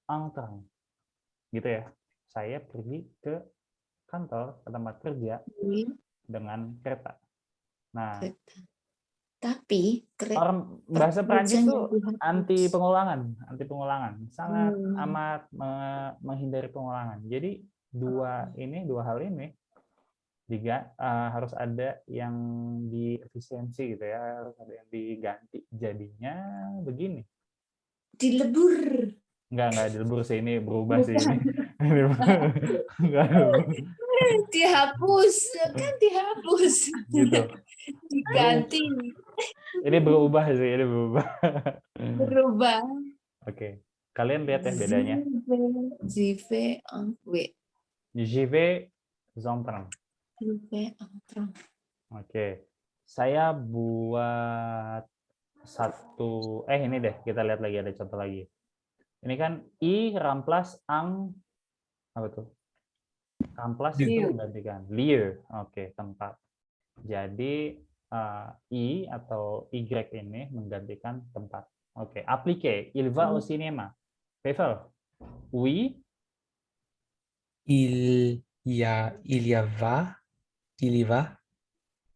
en train. Gitu ya. Saya pergi ke kantor, ke tempat kerja dengan kereta. Nah, Tapi orang bahasa Prancis kerjanya tuh dihapus. anti pengulangan, sangat Hmm. amat menghindari pengulangan. Jadi dua hal ini harus ada yang diefisiensi gitu ya, harus ada yang diganti. Jadinya begini. Dilebur. Enggak dilebur sih, ini berubah sih Bukan. ini. Enggak dilebur. Dihapus, kan dihapus. Gitu. Diganti, Ini berubah sih, ini berubah. berubah. Oke. Kalian lihat ya bedanya. J'y vais en oui. J'y vais en train. J'y vais en train. Oke. Saya buat satu, ini deh, kita lihat lagi, ada contoh lagi. Ini kan I ramplas ang, apa tuh? Ramplas itu Lieu. menggantikan lieu. Oke, tempat. Jadi I atau Y ini menggantikan tempat. Oke, appliqué. Il va au cinéma. Pavel. Oui. il y va, il y va,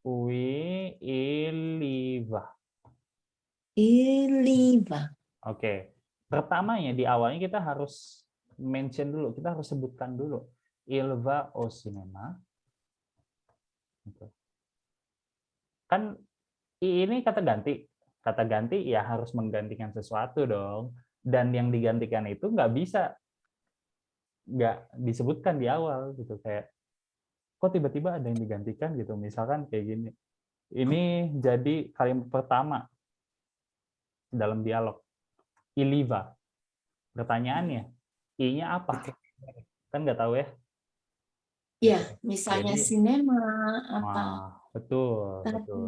Oui, il y va. Il y va. Oke. Pertamanya di awalnya kita harus mention dulu, kita harus sebutkan dulu. Il va au cinéma. Kan I ini kata ganti. Kata ganti ya harus menggantikan sesuatu dong. Dan yang digantikan itu nggak disebutkan di awal gitu, kayak kok tiba-tiba ada yang digantikan gitu. Misalkan kayak gini. Ini jadi kalimat pertama dalam dialog. Il y va. Pertanyaannya, I-nya apa? Kan nggak tahu ya. Ya, misalnya Jadi, sinema apa? betul. Tadi atau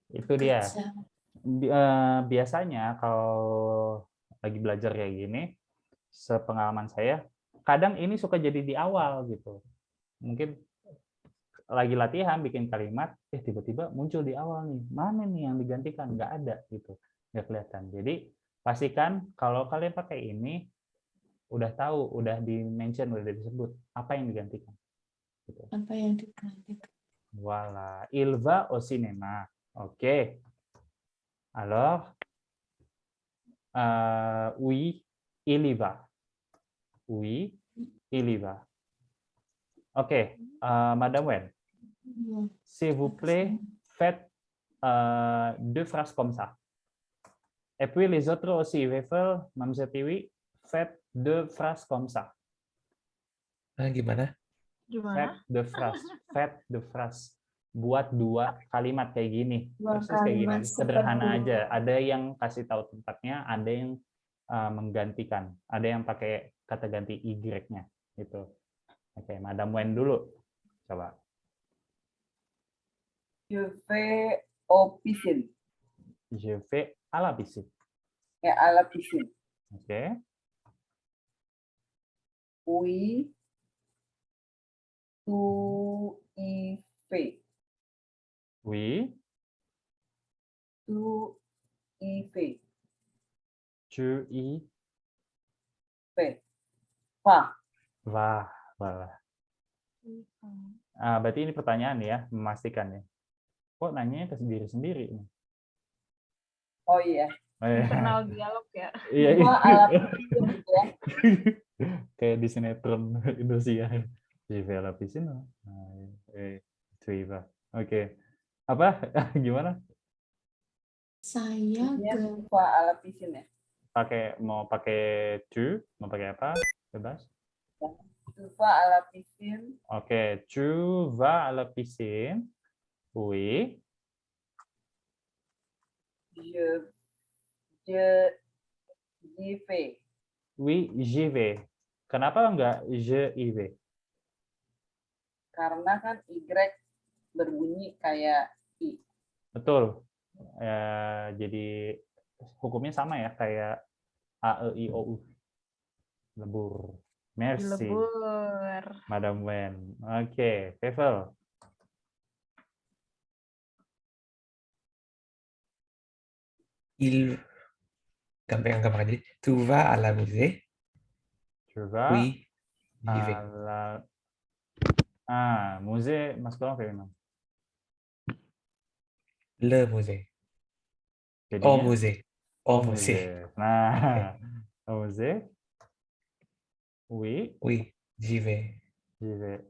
Itu dia. kerja. Biasanya kalau lagi belajar kayak gini, sepengalaman saya, kadang ini suka jadi di awal gitu. Mungkin lagi latihan bikin kalimat, tiba-tiba muncul di awal nih. Mana nih yang digantikan? Nggak ada gitu, nggak kelihatan. Jadi pastikan kalau kalian pakai ini, udah tahu, udah di-mention, udah disebut apa yang digantikan. Gitu. Apa yang digantikan? Voilà, il va au cinéma. Oke. Alors, oui, il y va. Oui, il y va. Oke, Madam Wen. S'il vous plaît, faites 2 phrases comme ça. Et puis les autres aussi, Wefel, Mamzelle Tiwi, faites 2 phrases comme ça. Gimana? Gimana? Faites de phrase. Buat 2 kalimat kayak gini. Dua Persis kayak gini. kalimat Sederhana seperti- aja. Ada yang kasih tahu tempatnya, ada yang menggantikan. Ada yang pakai kata ganti Y-nya. Gitu. Oke, Madam Wen dulu. Coba. Je vais au piscine. Je vais à la piscine. Ya, à la piscine. Oke. Oui. Tu y fais. Oui, Tu y fais. tu y Fais. Pas. vas. Voilà. Berarti ini pertanyaan ya, memastikan ya. Kok nanyanya ke sendiri-sendiri? Oh iya. Internal dialog ya. Iya, Semua à la piscine gitu ya. kayak di sinetron Indosiar. Je vais à la piscine. Tu y vas. Oke. Apa? Gimana? Saya Intinya ke tu vas à la piscine ya. Mau pakai tu? Mau pakai apa? Bebas. Tu vas à la piscine. Oke, tu vas à la piscine. Oui. J'y vais. Oui, j'y vais. Kenapa enggak je y vais? Karena kan Y berbunyi kayak I. Betul. Jadi hukumnya sama ya kayak A, E, I, O, U. Lebur. Merci, Dilebur. Madam Wen. Oke, Pavel. Gampang aja. Tu vas à la musée? Tu vas Oui, j'y vais. à la... musée masculin féminin. Le musée. Au Jadinya musée. au Au musée. musée. Nah, au musée. Oui, Oui, j'y vais. j'y vais.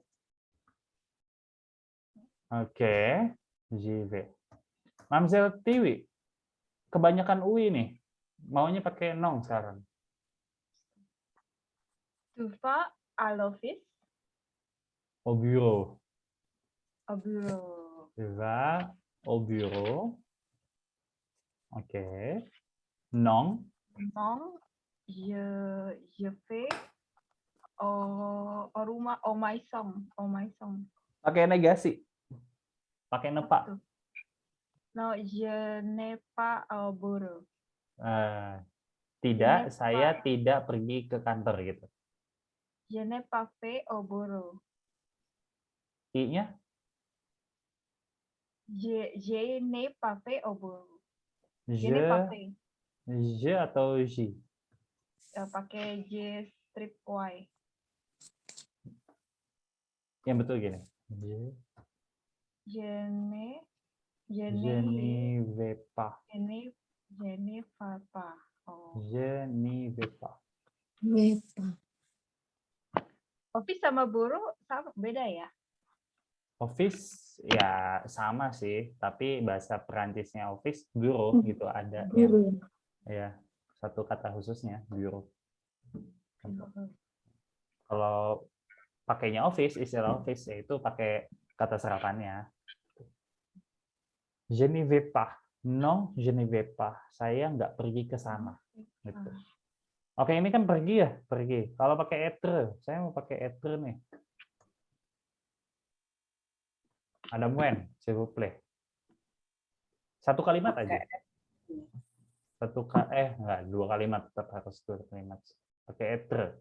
Oke, j'y vais. Mamsel Tiwi, kebanyakan UI nih. Maunya pakai nong sekarang. Tu vas à l'office? Au bureau. Au bureau. Tu vas au bureau. Oke. Non. Non, je fais au rumah, au maison. Pakai negasi. Pakai nepa. Non, je n'ai pas au bureau. Tidak, Nepa. saya tidak pergi ke kantor gitu. Je n'ai pas fait au bureau. I-nya? Je n'ai pas fait au bureau. Je Je, n'ai pas fait. je atau J? Pakai J strip Y. Yang betul gini. Je n'ai vais pas. Oh. Je n'y vais pas. Wepa. Office sama bureau sama beda ya? Office ya sama sih, tapi bahasa Perancisnya office bureau gitu ada yang Guru. ya satu kata khususnya bureau. Kalau pakainya office, istilah office yaitu pakai kata serapannya. Je n'y vais pas. Non, je n'y vais pas. Saya nggak pergi ke sana. Gitu. Oke, ini kan pergi ya, pergi. Kalau pakai être, saya mau pakai être nih. Ada Muen, s'il vous plaît. Satu kalimat aja. Enggak, 2 kalimat, tetap harus 2 kalimat. Pakai être.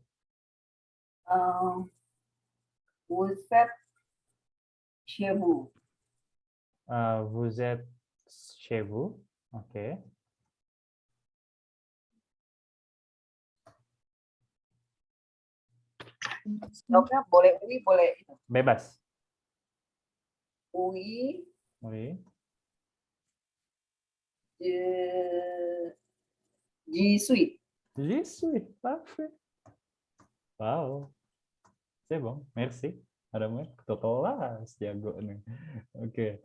Vous êtes chez vous. Vous êtes chez vous. Oke. Jawabnya boleh oui, boleh itu. Bebas. Oui, Oui. j'y suis. J'y suis. Parfait. Wow. C'est bon. Merci. Madam kelas jago nih. Oke.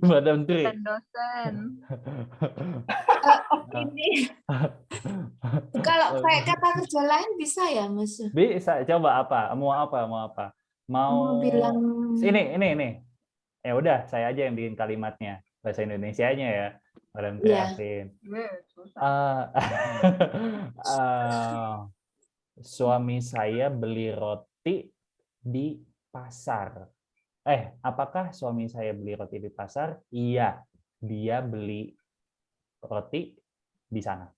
Madam Tri. dosen. Ini kalau kayak kata kerja lain bisa ya, Mas? Bisa, coba apa? Mau apa? Mau apa? Mau bilang Ini. Ya udah, saya aja yang bikin kalimatnya. Bahasa Indonesianya ya, Madam Tri ya. Afin. Susah. Suami saya beli roti di pasar. Apakah suami saya beli roti di pasar? Iya, dia beli roti di sana.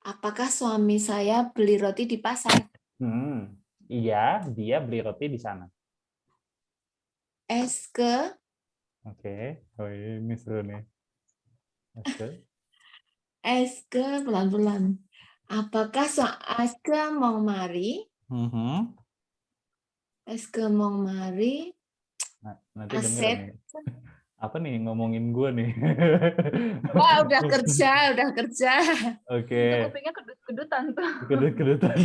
Apakah suami saya beli roti di pasar? Iya, dia beli roti di sana. Eske Oke, oh ini seru nih. pelan-pelan. Apakah Eske mau mari? Eske mau mari? Nah, nanti denger Aset. nih. Apa nih ngomongin gue nih? Wah, udah kerja. Oke. Itu kupingnya kedut-kedutan tuh. Kedut-kedutan.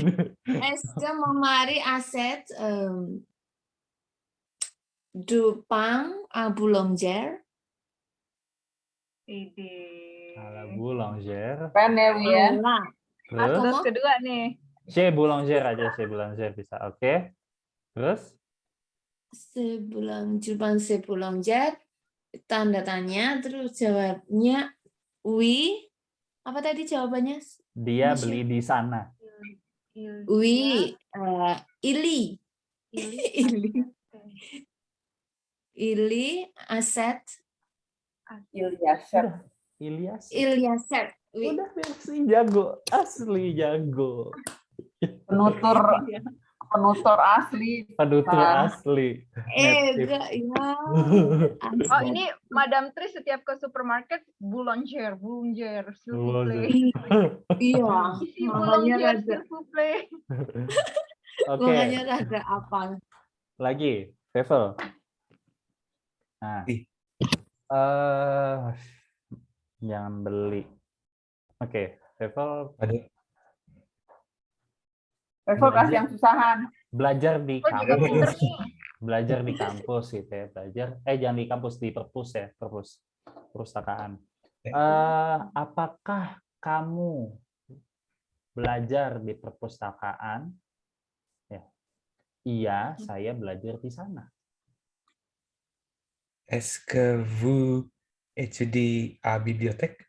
Eske mau mari aset Dupang Boulanger. Ide. Boulanger. Keren ya, Wian. Terus Terus kedua nih. Chez Boulanger aja, Chez Boulanger bisa. Oke. Terus Boulanger, tanda tanya, terus jawabnya oui. Apa tadi jawabannya? dia Monsieur? beli di sana. Oui, Ili. Ili Aset Ilyas. Ilyaset. Oui. Udah asli jago, asli jago. Penutur asli. Penutur asli. Enggak ya. Oh, ini Madam Tri setiap ke supermarket boulanger, s'il vous plaît. Iya, Isi makanya boulanger, rada, s'il vous plaît. Oke, makanya rada apa? lagi, Vevel. Nah, jangan beli. Oke, Vevel. Level kasih yang susahan. Belajar di Oh, juga pinter kampus. nih. Belajar di kampus gitu ya, belajar. Jangan di kampus, di perpus ya, perpustakaan. Apakah kamu belajar di perpustakaan? Ya. Iya, saya belajar di sana. Est-ce que vous étudiez à bibliothèque?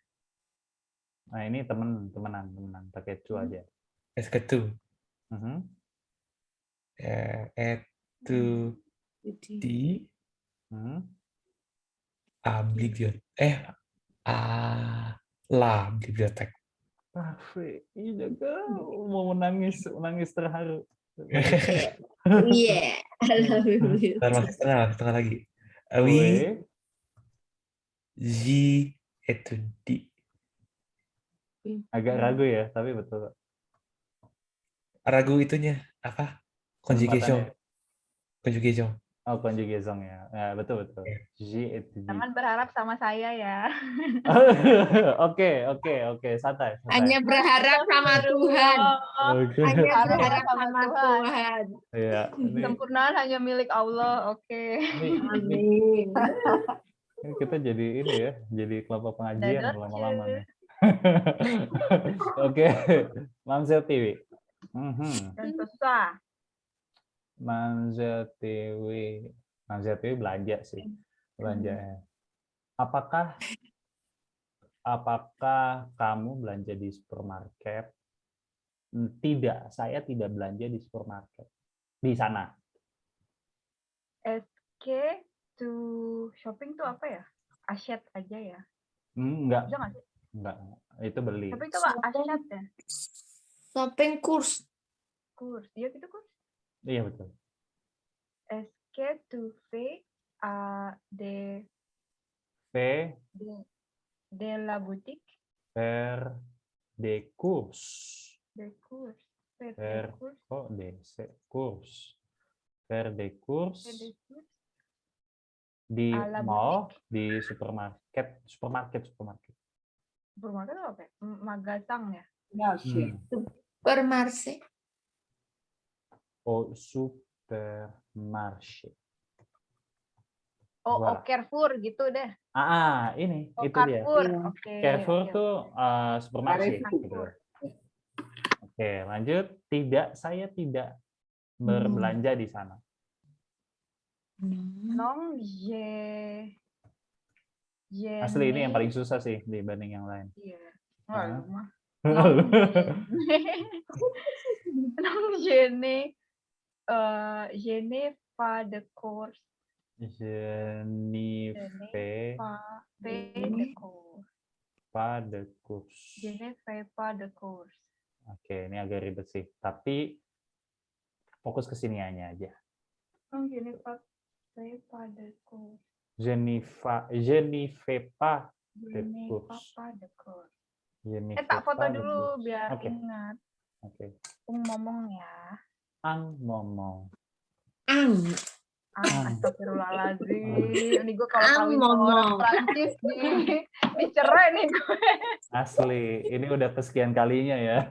Nah, ini temenan, pakai cu aja. Est-ce que tu étudies à bibliothèque? À la bibliothèque. Parfait. Iya, mau menangis terharu. Iya. Masih setengah lagi. Oui, j'y étudie. Agak ragu ya, tapi betul. Ragu itunya apa? Conjugation. Oh, conjugation ya. Ya, betul. J'y étudie. Jangan berharap sama saya ya. Oke, santai. Hanya berharap sama Tuhan. Oke. Hanya berharap sama Tuhan. Iya, Sempurnaan hanya milik Allah. Oke. Amin. ini kita jadi ini ya, jadi kelompok pengajian lama-lama nih. Oke, Mamsel TV. Dan susah. Mamsel TV belanja sih, belanja. Apakah kamu belanja di supermarket? Tidak, saya tidak belanja di supermarket. Di sana. SK to shopping tuh apa ya? Asyat aja ya? Enggak. Bisa nggak sih? Enggak. Itu beli. Tapi itu nggak asyat ya? Shopping kurs. Kurs. Iya gitu kurs. Iya betul. SK to V de la boutique. Faire des courses. De cours. Faire des courses di mall, di supermarket. Supermarket apa? Magasang ya? Supermarché. au supermarché. Oh, Voilà. Carrefour gitu deh. Ini Oh, itu dia. Carrefour. Iya. Oke. Carrefour oke. tuh supermarché. Carrefour. Gitu. Oke, lanjut. Tidak, saya tidak berbelanja di sana. Non, Asli ini yang paling susah sih dibanding yang lain. Iya. Hah? Lalu mah. Non, je n'ai pas de course. Je n'y fais Pas de course. pas de course. Je ne fais pas de course. Oke, ini agak ribet sih. Tapi fokus ke siniannya aja. Je n'ai pas de course. Je n'y fais pas Je de n'ai course. pas de course. Je n'y Tak fais foto pas de dulu course. biar Oke. ingat. Oke. Ngomong ya. Un moment. Astagfirullahaladzim. Ini gue kalau kawin sama ngomong. orang Prancis dicerai nih gue. Asli, ini udah kesekian kalinya ya.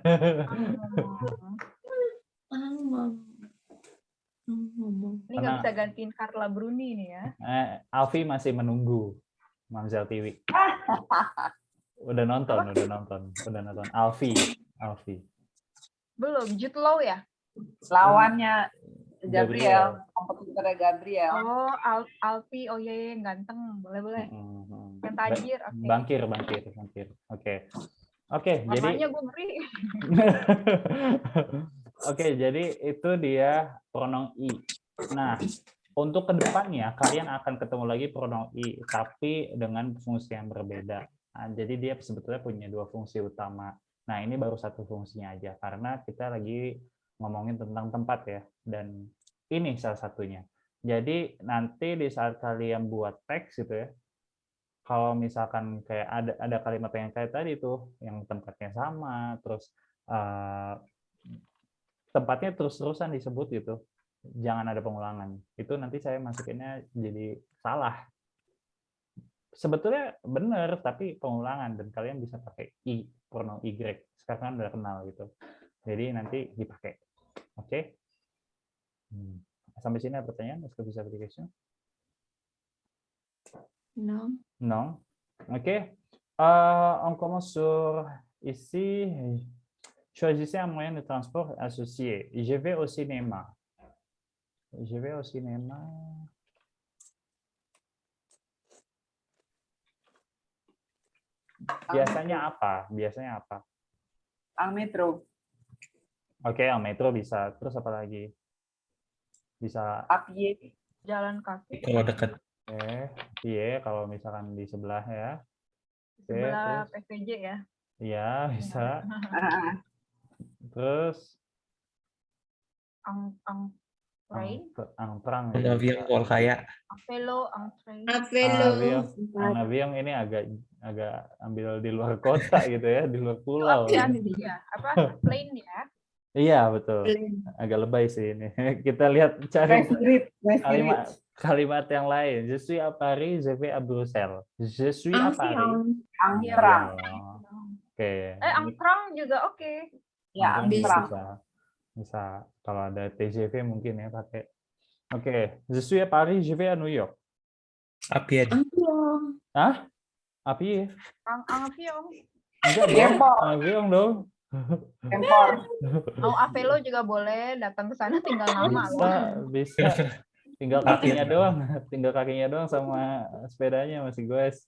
Ini nggak bisa gantiin Carla Bruni nih ya. Alfi masih menunggu Mamzel TV. Udah nonton. Alfi. Belum, Jude Law ya? Lawannya Gabriel, kompetitornya Gabriel. Oh, Alfi, oh iya, yang ganteng. Boleh. Yang tajir, oke. Bangkir. Oke, jadi Namanya gue ngeri. Oke, jadi itu dia pronom I. Nah, untuk kedepannya kalian akan ketemu lagi pronom I, tapi dengan fungsi yang berbeda. Nah, jadi dia sebetulnya punya dua fungsi utama. Nah, ini baru satu fungsinya aja, karena kita lagi ngomongin tentang tempat ya, dan ini salah satunya. Jadi nanti di saat kalian buat teks gitu ya, kalau misalkan kayak ada kalimat yang kayak tadi tuh, yang tempatnya sama, terus tempatnya terus-terusan disebut gitu, jangan ada pengulangan. Itu nanti saya masukinnya jadi salah. Sebetulnya benar, tapi pengulangan, dan kalian bisa pakai I, pronom Y. Sekarang kan udah kenal gitu. Jadi nanti dipakai. Oke? Sampai sini ada pertanyaan? Est-ce que vous avez des questions? Non. Non. Ok. On commence sur ici. Choisissez un moyen de transport associé. Je vais au cinéma. Biasanya apa? Ang metro. Oke, ang metro bisa. Terus apa lagi? Bisa. Apie. Jalan kaki. Kalau dekat. Iya, kalau misalkan di sebelah ya. Sebelah PVJ ya. Iya, bisa. Terus Ang train. ang perang. Avion kalau kayak. Ang train. Ang avion ini agak ambil di luar kota gitu ya, di luar pulau. Ya, apa? Plane ya. Iya, betul. Agak lebay sih ini. Kita lihat cari kalimat yang lain. Je suis à Paris, je vais à Bruxelles. Je suis à Paris. Angtrang. Oke. Angtrang juga oke. Ya, bisa. Kalau ada TGV mungkin ya pakai. Oke. Je suis à Paris, je vais à New York. Api aja. Hah? Api? Avion. Enggak dong. Avion dong. Empor. Mau Avelo juga boleh, datang ke sana tinggal nama. Bisa. Tinggal kakinya doang sama sepedanya masih goes.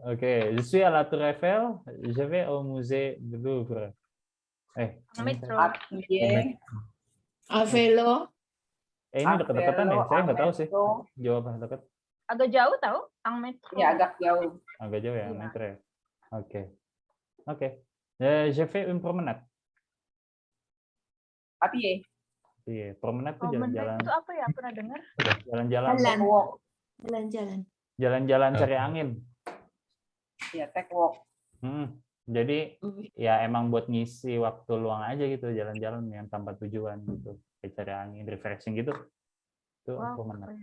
Oke, je suis à la Tour Eiffel, je vais au musée du Louvre. Metro. Avelo. Ini dekat-dekatan ya? Saya nggak tahu sih. Jawaban dekat. Agak jauh tahu? Ang metro. Ya, agak jauh. Agak jauh ya, metro ya. Oke. Je fais une promenade. Apie. Iya, promenade itu Promenade jalan-jalan. itu apa ya? Pernah dengar? Jalan-jalan cari angin. Ya, take walk. Jadi ya emang buat ngisi waktu luang aja gitu, jalan-jalan yang tanpa tujuan gitu, kayak cari angin, refreshing gitu. Itu promenade.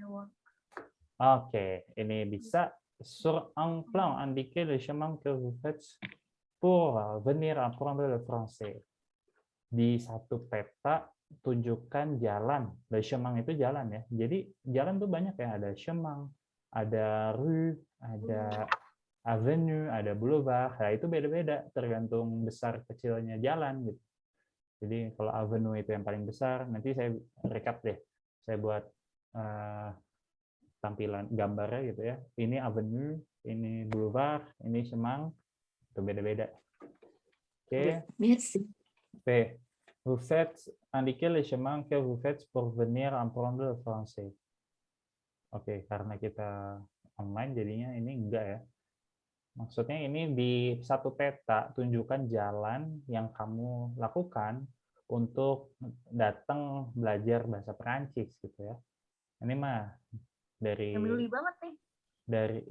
Oke, ini bisa. Sur un plan, indiquez le chemin que vous faites pour venir apprendre le français. Di satu peta tunjukkan jalan. Le chemin itu jalan ya. Jadi jalan tuh banyak ya, ada chemin, ada rue, ada avenue, ada boulevard. Nah, itu beda-beda tergantung besar kecilnya jalan gitu. Jadi kalau avenue itu yang paling besar, nanti saya recap deh. Saya buat tampilan gambarnya gitu ya. Ini avenue, ini boulevard, ini chemin, itu beda-beda. Oke. Merci. P. Vous faites indiquer les chemins que vous faites pour venir apprendre le français. Oke, karena kita online jadinya ini enggak ya. Maksudnya ini di satu peta tunjukkan jalan yang kamu lakukan untuk datang belajar bahasa Perancis gitu ya. Ini mah dari Emily banget nih.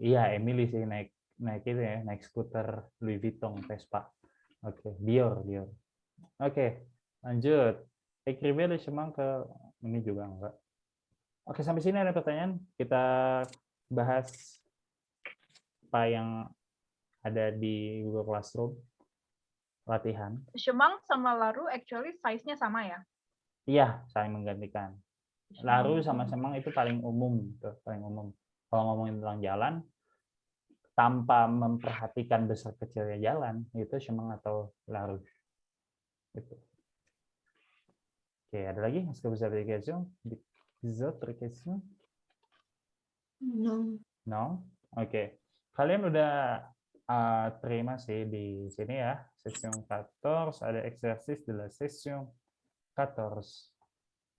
iya Emily sih naik itu ya, naik skuter Louis Vuitton Vespa. Oke, Dior. Oke, lanjut. Écrivez le chemin ke ini juga enggak. Oke, sampai sini ada pertanyaan. Kita bahas apa yang ada di Google Classroom. Latihan. Chemin sama Laru actually size-nya sama ya? Iya, saling menggantikan. Laru sama chemin itu paling umum, tuh, paling umum. Kalau ngomongin tentang jalan, tanpa memperhatikan besar kecilnya jalan, itu chemin atau laru. Itu. Oke, ada lagi? Est-ce que vous avez des questions? Des autres questions? Non. No? Oke. Kalian udah terima sih di sini ya. Session 14, ada exercice de la session 14.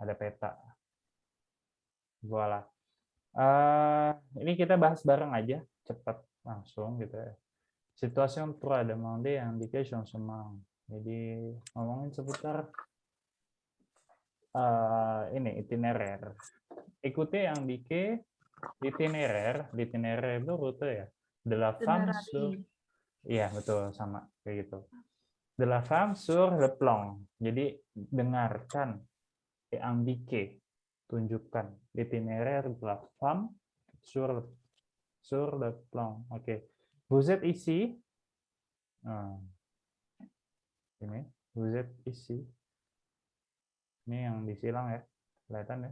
Ada peta. Voila. Ini kita bahas bareng aja, cepat langsung gitu ya. Situation 3, demander indiquer changement. Jadi ngomongin seputar ini itinéraire. Écoutez indiquer l'itinéraire itu rute ya. De la femme sur, iya betul sama kayak gitu. De la femme sur le plan. Jadi dengarkan, indiquer, tunjukkan l'itinéraire de la femme sur le plan. Oke. Vous êtes ici. Ini, vous êtes ici. Ini yang disilang ya, kelihatan ya.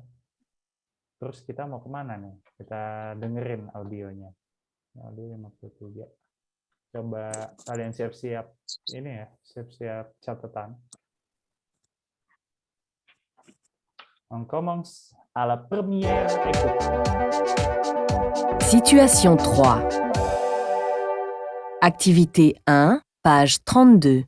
Terus kita mau kemana nih? Kita dengerin audionya. Audio 53. Coba kalian siap-siap ini ya, siap-siap catatan. On commence à la première écoute. Situation 3. Activité 1, page 32.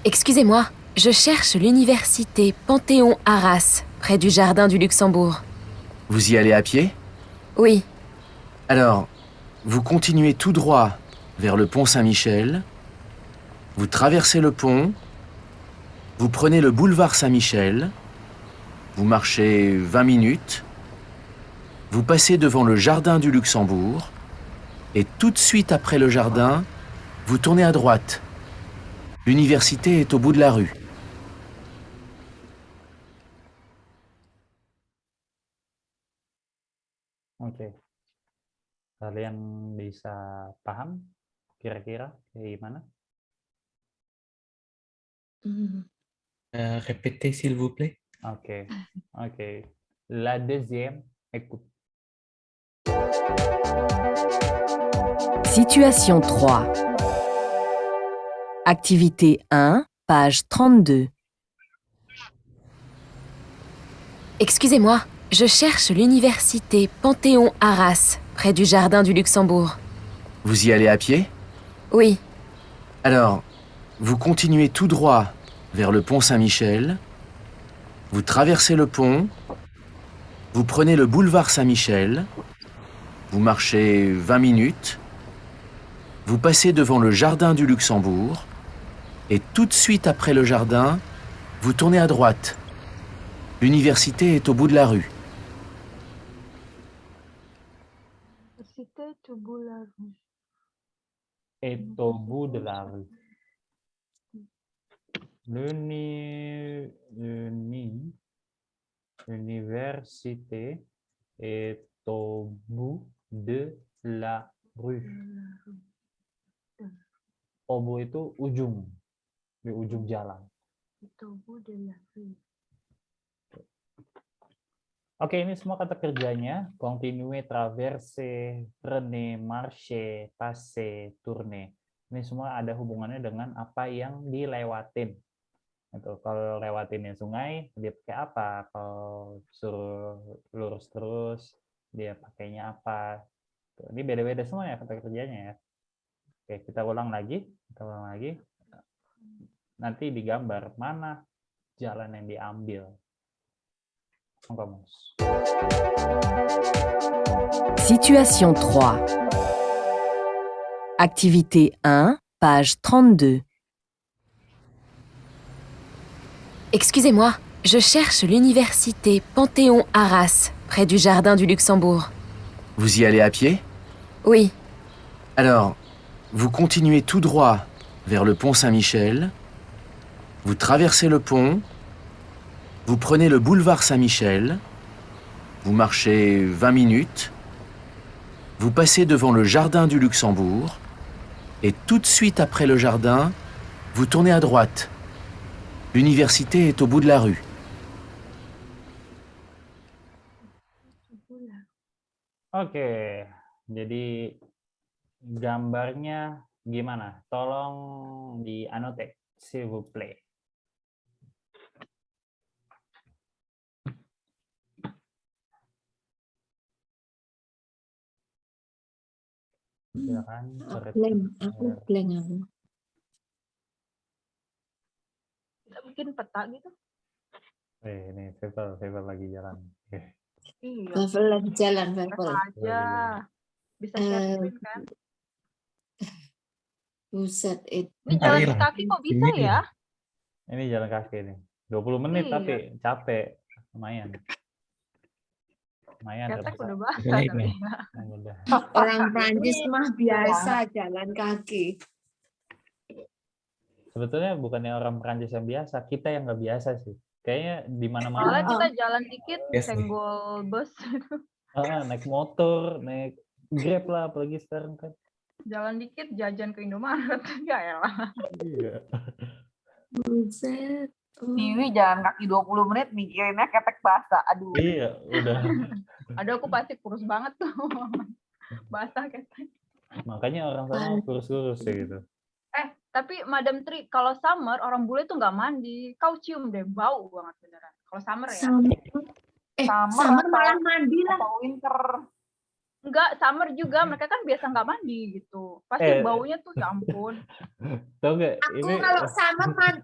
Excusez-moi, je cherche l'université Panthéon-Arras, près du jardin du Luxembourg. Vous y allez à pied? Oui, Alors, vous continuez tout droit vers le pont Saint-Michel, vous traversez le pont, vous prenez le boulevard Saint-Michel, vous marchez 20 minutes, vous passez devant le jardin du Luxembourg, et tout de suite après le jardin, vous tournez à droite. L'université est au bout de la rue. Oke. Kalian bisa paham kira-kira kayak gimana? Répétez s'il vous plaît. Oke. La deuxième écoute. Situation 3. Activité 1, page 32. excusez-moi, je cherche l'université Panthéon-Arras, près du jardin du Luxembourg. Vous y allez à pied? Oui, Alors, vous continuez tout droit vers le pont Saint-Michel, vous traversez le pont, vous prenez le boulevard Saint-Michel, vous marchez 20 minutes, vous passez devant le jardin du Luxembourg, et tout de suite après le jardin, vous tournez à droite. L'université est au bout de la rue. C'était au bout de la rue. Est au bout de la rue. L'université est au bout de la rue. Au bout itu ujung, di ujung jalan. Oke, ini semua kata kerjanya. Continue, traverse, prene, marche, passe, tourne. Ini semua ada hubungannya dengan apa yang dilewatin. Itu kalau lewatinnya sungai, dia pakai apa? Kalau suruh lurus terus, dia pakainya apa? Ini beda-beda semua ya kata kerjanya ya. Oke, kita ulang lagi. Nanti digambar mana jalan yang diambil. Vamos. Situation 3. Activité 1, page 32. Excusez-moi, je cherche l'université Panthéon-Arras, près du jardin du Luxembourg. Vous y allez à pied? Oui, Alors, vous continuez tout droit vers le pont Saint-Michel, vous traversez le pont, vous prenez le boulevard Saint-Michel, vous marchez 20 minutes, vous passez devant le jardin du Luxembourg, et tout de suite après le jardin, vous tournez à droite. L'université est au bout de la rue. Oke, jadi gambarnya gimana? Tolong di-annotate, s'il vous plaît. Silakan. Aku blank aku. Kita bikin peta gitu. Ini Fevel lagi jalan. Iya. Level lagi jalan, level. Aja. Bisa share screen kan? Buset, itu. Ini jalan di kaki kok bisa ya? Ini jalan kaki nih. 20 menit Iya. tapi capek. Lumayan. Ketek udah basah Baik tapi. nih. Udah. Orang Prancis mah biasa jalan kaki. Sebetulnya bukannya orang Perancis yang biasa, kita yang nggak biasa sih. Kayaknya di Soalnya mana-mana kita jalan dikit Yes, nih. senggol bus. naik motor, naik Grab lah apalagi sekarang kan. Jalan dikit jajan ke Indomaret. Ya elah. Iya. Buset. Tiwi jalan kaki 20 menit mikirinnya ketek basah. Aduh. Iya, udah. Ada aku pasti kurus banget tuh. Basah ketek. Makanya orang sana kurus-kurus ya gitu. Tapi Madam Tri, kalau summer orang bule tuh nggak mandi. Kau cium deh, bau banget beneran. Kalau summer ya. Summer malah mandi lah. Atau winter. Enggak, summer juga. Mereka kan biasa nggak mandi gitu. Pasti baunya tuh ya ampun. Tahu nggak? Aku Ini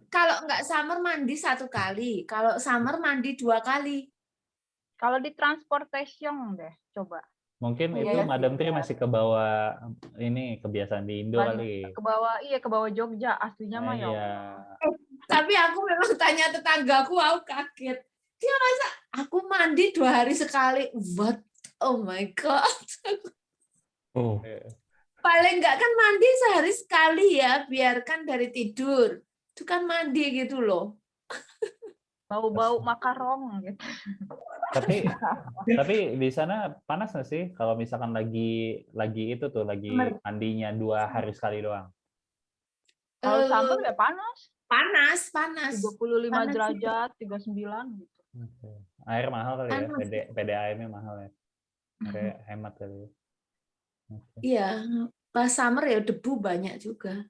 kalau nggak summer mandi 1 kali. Kalau summer mandi 2 kali. Kalau di transportation deh, coba. mungkin Iya, itu iya, Madam Tri iya. masih ke bawah ini kebiasaan di Indo kali. Ke bawah Jogja, aslinya mah ya. Iya. Tapi aku memang tanya tetanggaku, aku kaget. Dia masa aku mandi 2 hari sekali. What? Oh my God. Oh, Paling nggak kan mandi sehari sekali ya, biarkan dari tidur. Itu kan mandi gitu loh. Bau-bau makarong gitu. Tapi di sana panas nggak sih kalau misalkan lagi itu tuh lagi mandinya 2 hari sekali doang? Kalau summer ya panas. Panas. 35 Panas derajat, 39 gitu. Oke. Air mahal kali ya, Panas. PDAM-nya mahal ya. Kayak hemat kali ya. Oke. Iya, pas summer ya debu banyak juga.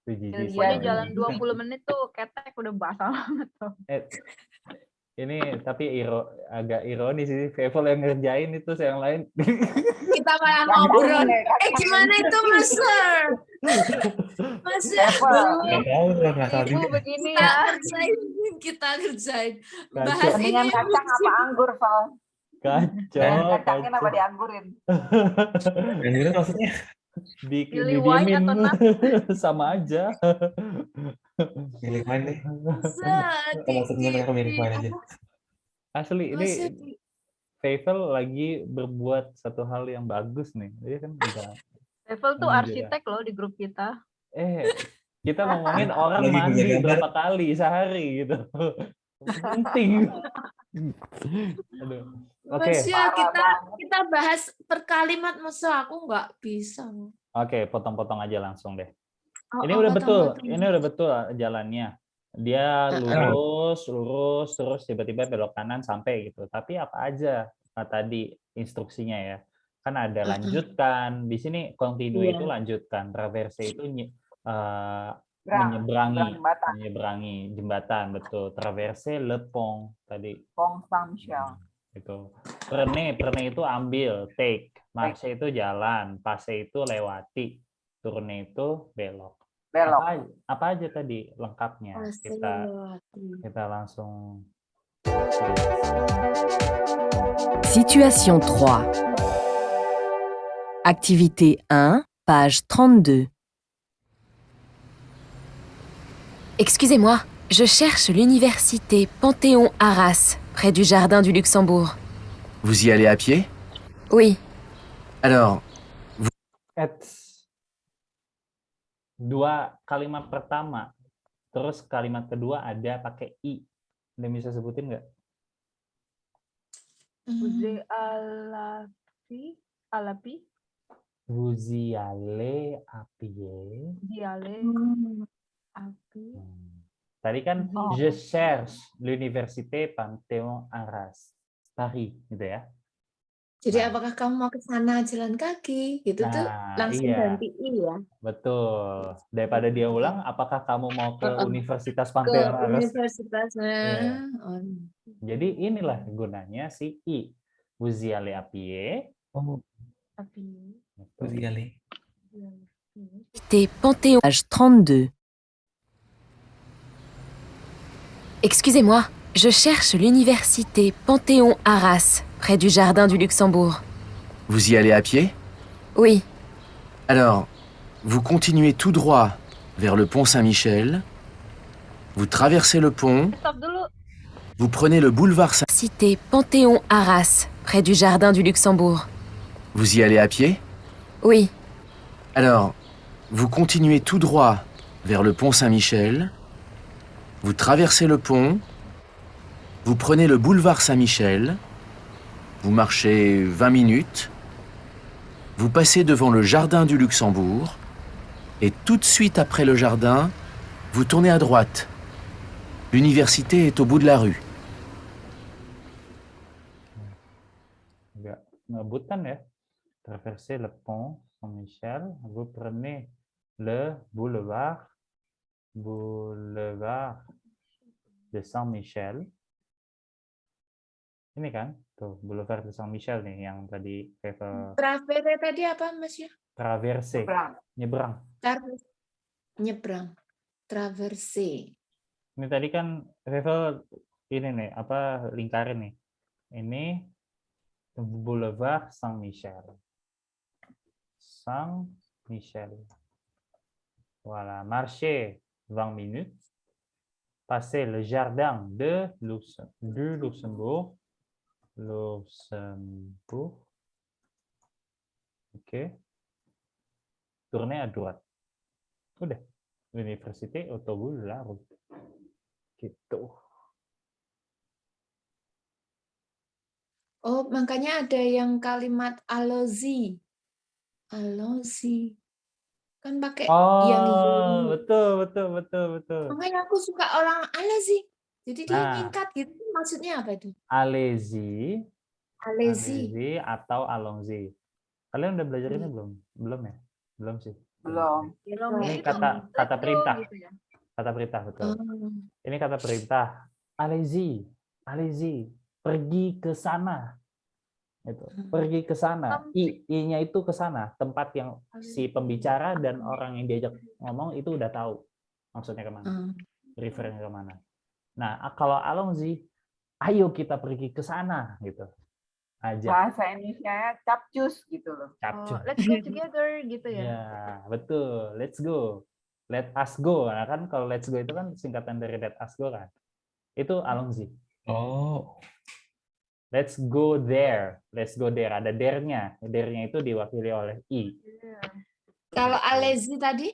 Jijik sih. Pokoknya jalan 20 menit tuh ketek udah basah banget tuh. Ini tapi agak ironis sih, Fevel yang ngerjain itu yang lain. Kita malah ngobrol. Gimana itu, Mas Sir? Mas Sir, nggak tahu nggak tahu Ibu juga. begini ya. kita kerjain. Kacau. Bahas ini Mendingan kacang apa anggur, Val? Kacau. Kacangin apa dianggurin? Dan itu maksudnya Pilih wine Didiemin atau nut? sama aja. milih mana nih? Sedih. Kalau maksudnya mereka milih mana aja. Asli ini Masih Fevel lagi berbuat satu hal yang bagus nih. Dia kan udah Level tuh Iya. arsitek loh di grup kita. kita ngomongin orang Lagi mandi gambar. berapa kali sehari gitu. Penting. Aduh. Oke. Mas ya, kita bahas per kalimat, masa aku nggak bisa. Oke, potong-potong aja langsung deh. Oh, Ini oh, udah betul. potong-potong. Ini udah betul jalannya. Dia lurus, terus tiba-tiba belok kanan sampai gitu. Tapi apa aja tadi instruksinya ya? Kan ada lanjutkan. Di sini continue itu lanjutkan, traverse itu menyeberangi jembatan, betul. Traverse le pont tadi. Pont Saint-Michel. Itu. Prene itu ambil, take. Marche itu jalan, passe itu lewati, tourne itu belok. Apa aja tadi lengkapnya? Kita langsung. Situation 3. Activité 1, page 32. Excusez-moi, je cherche l'université Panthéon-Arras, près du jardin du Luxembourg. Vous y allez à pied? Oui. Alors, Dua kalimat pertama, terus kalimat kedua ada pakai i. Anda bisa sebutin nggak? Vous allez Vous y allez à pied. à pied. Tadi kan je cherche l'université Panthéon-Arras, Paris, gitu ya. Jadi apakah kamu mau ke sana jalan kaki? Gitu tuh langsung ganti i ya. Betul. Daripada dia ulang, apakah kamu mau ke Universitas Ke Panthéon-Arras? universitasnya. Jadi inilah gunanya si i. Vous y allez à pied. À pied. Vous y allez. Panthéon, page 32. Excusez-moi, je cherche l'université Panthéon-Arras, près du jardin du Luxembourg. Vous y allez à pied? Oui. Alors, vous continuez tout droit vers le pont Saint-Michel. Vous traversez le pont. Stop dulu. Vous prenez le boulevard Saint... Cité Panthéon-Arras, près du jardin du Luxembourg. Vous y allez à pied? Oui. Alors, vous continuez tout droit vers le pont Saint-Michel. Vous traversez le pont. Vous prenez le boulevard Saint-Michel. Vous marchez 20 minutes. Vous passez devant le jardin du Luxembourg. Et tout de suite après le jardin, vous tournez à droite. L'université est au bout de la rue. Ngebutan ya. Traversez le pont Saint-Michel. Vous prenez le boulevard de Saint-Michel. Ini kan, tuh boulevard de Saint-Michel nih yang tadi Traverse tadi apa, Mas ya? Traverse, nyebrang. Nyebrang. Traverse. Ini tadi kan Revel ini nih, apa lingkarin nih. Ini boulevard Saint-Michel. Saint-Michel. Voilà, marchez 20 minutes. Passez le jardin du Luxembourg. Oke. Tournez à droite. Udah. Université au bout de la route. Gitu. Oh, makanya ada yang kalimat allons-y. Allons-y. Kan pakai yang betul. Makanya aku suka orang allons-y. Jadi dia nyingkat gitu. Maksudnya apa itu? Allez-y. Allez-y atau allons-y. Kalian udah belajar ini belum? Belum ya? Belum sih. Belum. Ini kata perintah. Gitu ya. Kata perintah, betul. Ini kata perintah. Allez-y. Pergi ke sana. Itu. Pergi ke sana. I-nya itu ke sana. Tempat yang si pembicara dan orang yang diajak ngomong itu udah tahu. Maksudnya kemana. Refernya kemana. Nah, kalau allons-y, ayo kita pergi ke sana. Gitu. Aja. Bahasa Indonesia capcus gitu loh. Capcus. Let's go together gitu ya. Ya, betul. Let's go. Let us go. Nah, kan kalau let's go itu kan singkatan dari let us go kan. Itu allons-y. Oh. Let's go there. Let's go there. Ada there-nya. There-nya itu diwakili oleh i. Kalau allez-y tadi?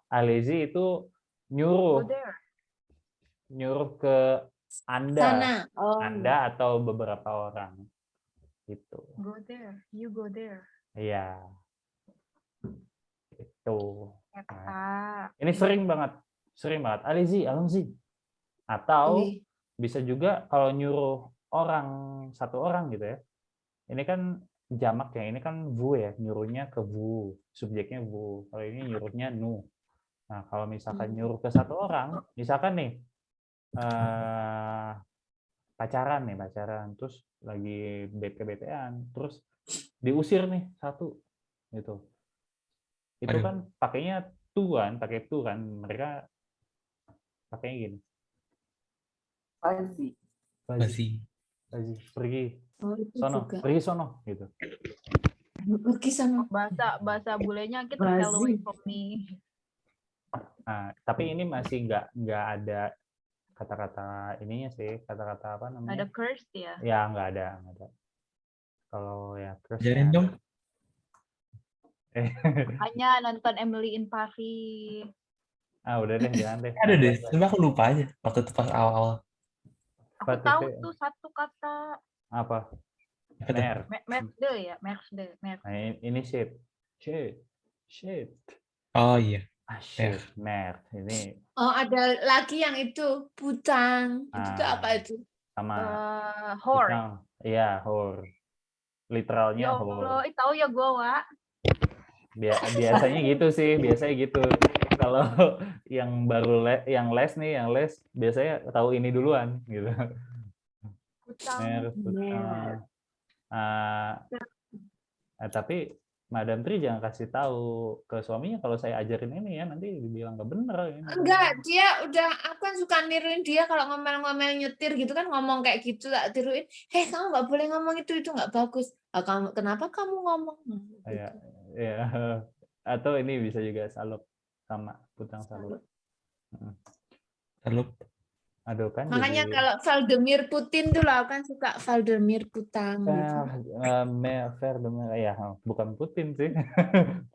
Allez-y itu nyuruh. Nyuruh ke Anda. Sana. Anda atau beberapa orang. Gitu. Go there. You go there. Iya. Itu. Nah, ini sering banget. Allez-y, allons-y. Atau Wih. bisa juga kalau nyuruh orang, satu orang gitu ya. Ini kan jamak ya, ini kan vous ya, nyuruhnya ke vous, subjeknya vous. Kalau ini nyuruhnya nous. Nah, kalau misalkan nyuruh ke satu orang, misalkan nih pacaran, terus lagi bete-betean, terus diusir nih satu, gitu. Itu Aduh. kan pakainya tuan, pakai tu kan, mereka pakainya gini. Fazi. Masih. Pergi Oh, itu sono, juga. pergi sono, gitu. Pergi sama. Bahasa bulenya kita Bazi. tell away from me. Nah, tapi ini masih nggak ada kata-kata ininya sih, kata-kata apa namanya? Ada curse ya. Ya nggak ada. Kalau ya Ajarin dong. Makanya nonton Emily in Paris. Udah deh, jangan deh. Ada deh, sebenarnya aku lupa aja waktu itu pas awal-awal. Aku Apa tuh, tahu Teh? tuh satu kata. Apa? Apa tuh? Mer. Merde ya, merde. Nah, ini shit. Shit. Oh iya. Shit, mer. Ini Oh, ada lagi yang itu putang. Itu tuh apa itu? sama Whore. putang. Iya, whore. Literalnya Ya whore. Allah, tahu ya gue, Wak. Biasanya gitu sih, biasanya gitu. Kalau yang baru yang les biasanya tahu ini duluan gitu. Putang. Putang. Tapi Madam Tri jangan kasih tahu ke suaminya kalau saya ajarin ini ya, nanti dibilang nggak bener. Ini. Enggak, dia udah, aku kan suka niruin dia kalau ngomel-ngomel nyetir gitu kan, ngomong kayak gitu tak tiruin. Kamu nggak boleh ngomong itu nggak bagus. Kenapa kamu ngomong? Ya. Atau ini bisa juga salup, sama putang salup. Salup. Aduh kan. Makanya jadi... kalau Vladimir Putin tuh lah kan suka Vladimir Putang. Gitu. Ya, bukan Putin sih.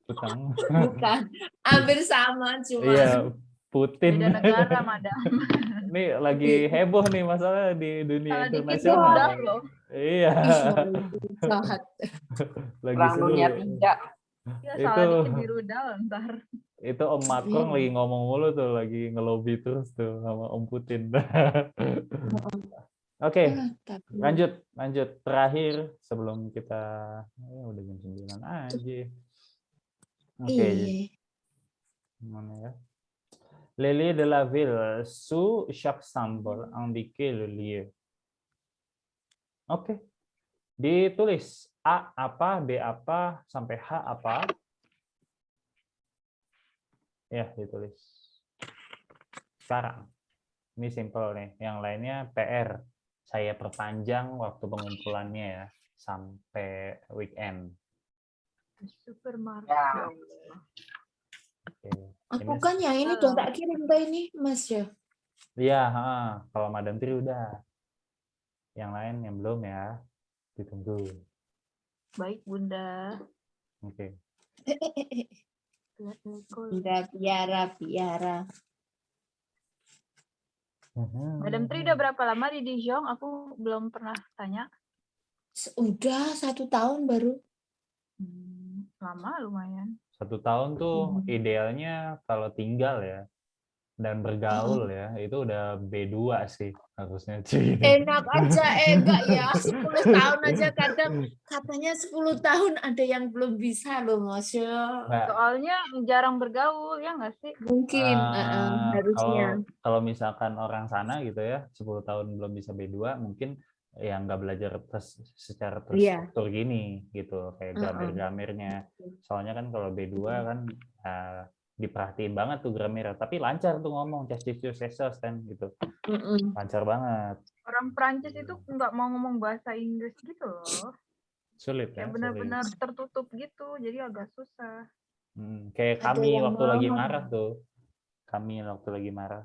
Putang. Bukan, hampir sama cuma. Iya, Putin. Beda negara, Madam. Ini lagi heboh nih masalah di dunia Salah dikit internasional. udah loh. Iya. Jahat. Lagi Perang seru. dunia tidak. Ya, salah dikit dirudal ntar. Itu Om Macron lagi ngomong mulu tuh, lagi ngelobi terus tuh sama Om Putin. Oke, lanjut. Terakhir sebelum kita udah jam 9 aja. Oke. Mana ya? Les lieux de la ville, sous chaque symbole indiquez le lieu. Oke. Ditulis A apa, B apa, sampai H apa. Ya, ditulis. Sekarang. Ini simple nih. Yang lainnya PR. Saya perpanjang waktu pengumpulannya ya. Sampai weekend. Supermarket. Ya. Oke. Aku kan yang ini udah tak kirim ke ini, Mas ya. Iya, kalau Madam Tri udah. Yang lain yang belum ya. Ditunggu. Baik, Bunda. Oke. Bunda Piara. Madam Tri udah berapa lama di Dijon? Aku belum pernah tanya. Udah 1 tahun baru. Lama lumayan. 1 tahun tuh idealnya kalau tinggal ya dan bergaul ya, itu udah B2 sih harusnya. Enak aja, enggak ya. 10 tahun aja kadang katanya 10 tahun ada yang belum bisa loh, Mas. Soalnya jarang bergaul, ya nggak sih? Mungkin, harusnya. Kalau misalkan orang sana gitu ya, 10 tahun belum bisa B2, mungkin ya nggak belajar secara terstruktur gini gitu, kayak grammar-grammarnya. Soalnya kan kalau B2 kan diperhatiin banget tuh grammar, tapi lancar tuh ngomong kan gitu. Lancar banget. Orang Prancis itu nggak mau ngomong bahasa Inggris gitu loh. Sulit ya. Benar-benar tertutup gitu, jadi agak susah. Kayak kami waktu lagi marah tuh. Kami waktu lagi marah.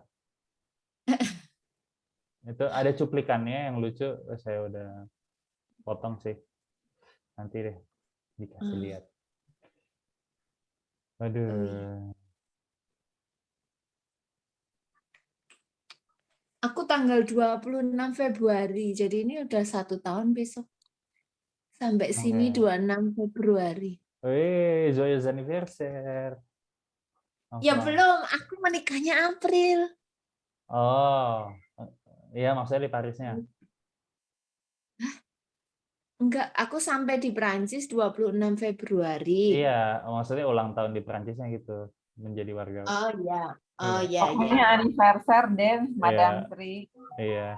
Itu ada cuplikannya yang lucu, saya udah potong sih. Nanti deh dikasih lihat. Aduh. Aku tanggal 26 Februari, jadi ini udah 1 tahun besok. Sampai sini 26 Februari. Joyeux anniversaire. Ya belum, aku menikahnya April. Oh, Iya, maksudnya di Parisnya. Enggak, aku sampai di Prancis 26 Februari. Iya, maksudnya ulang tahun di Perancisnya gitu, menjadi warga. Oh iya. Oh Iya. iya, iya. Pokoknya anniversary deh, Madame Tri. Iya.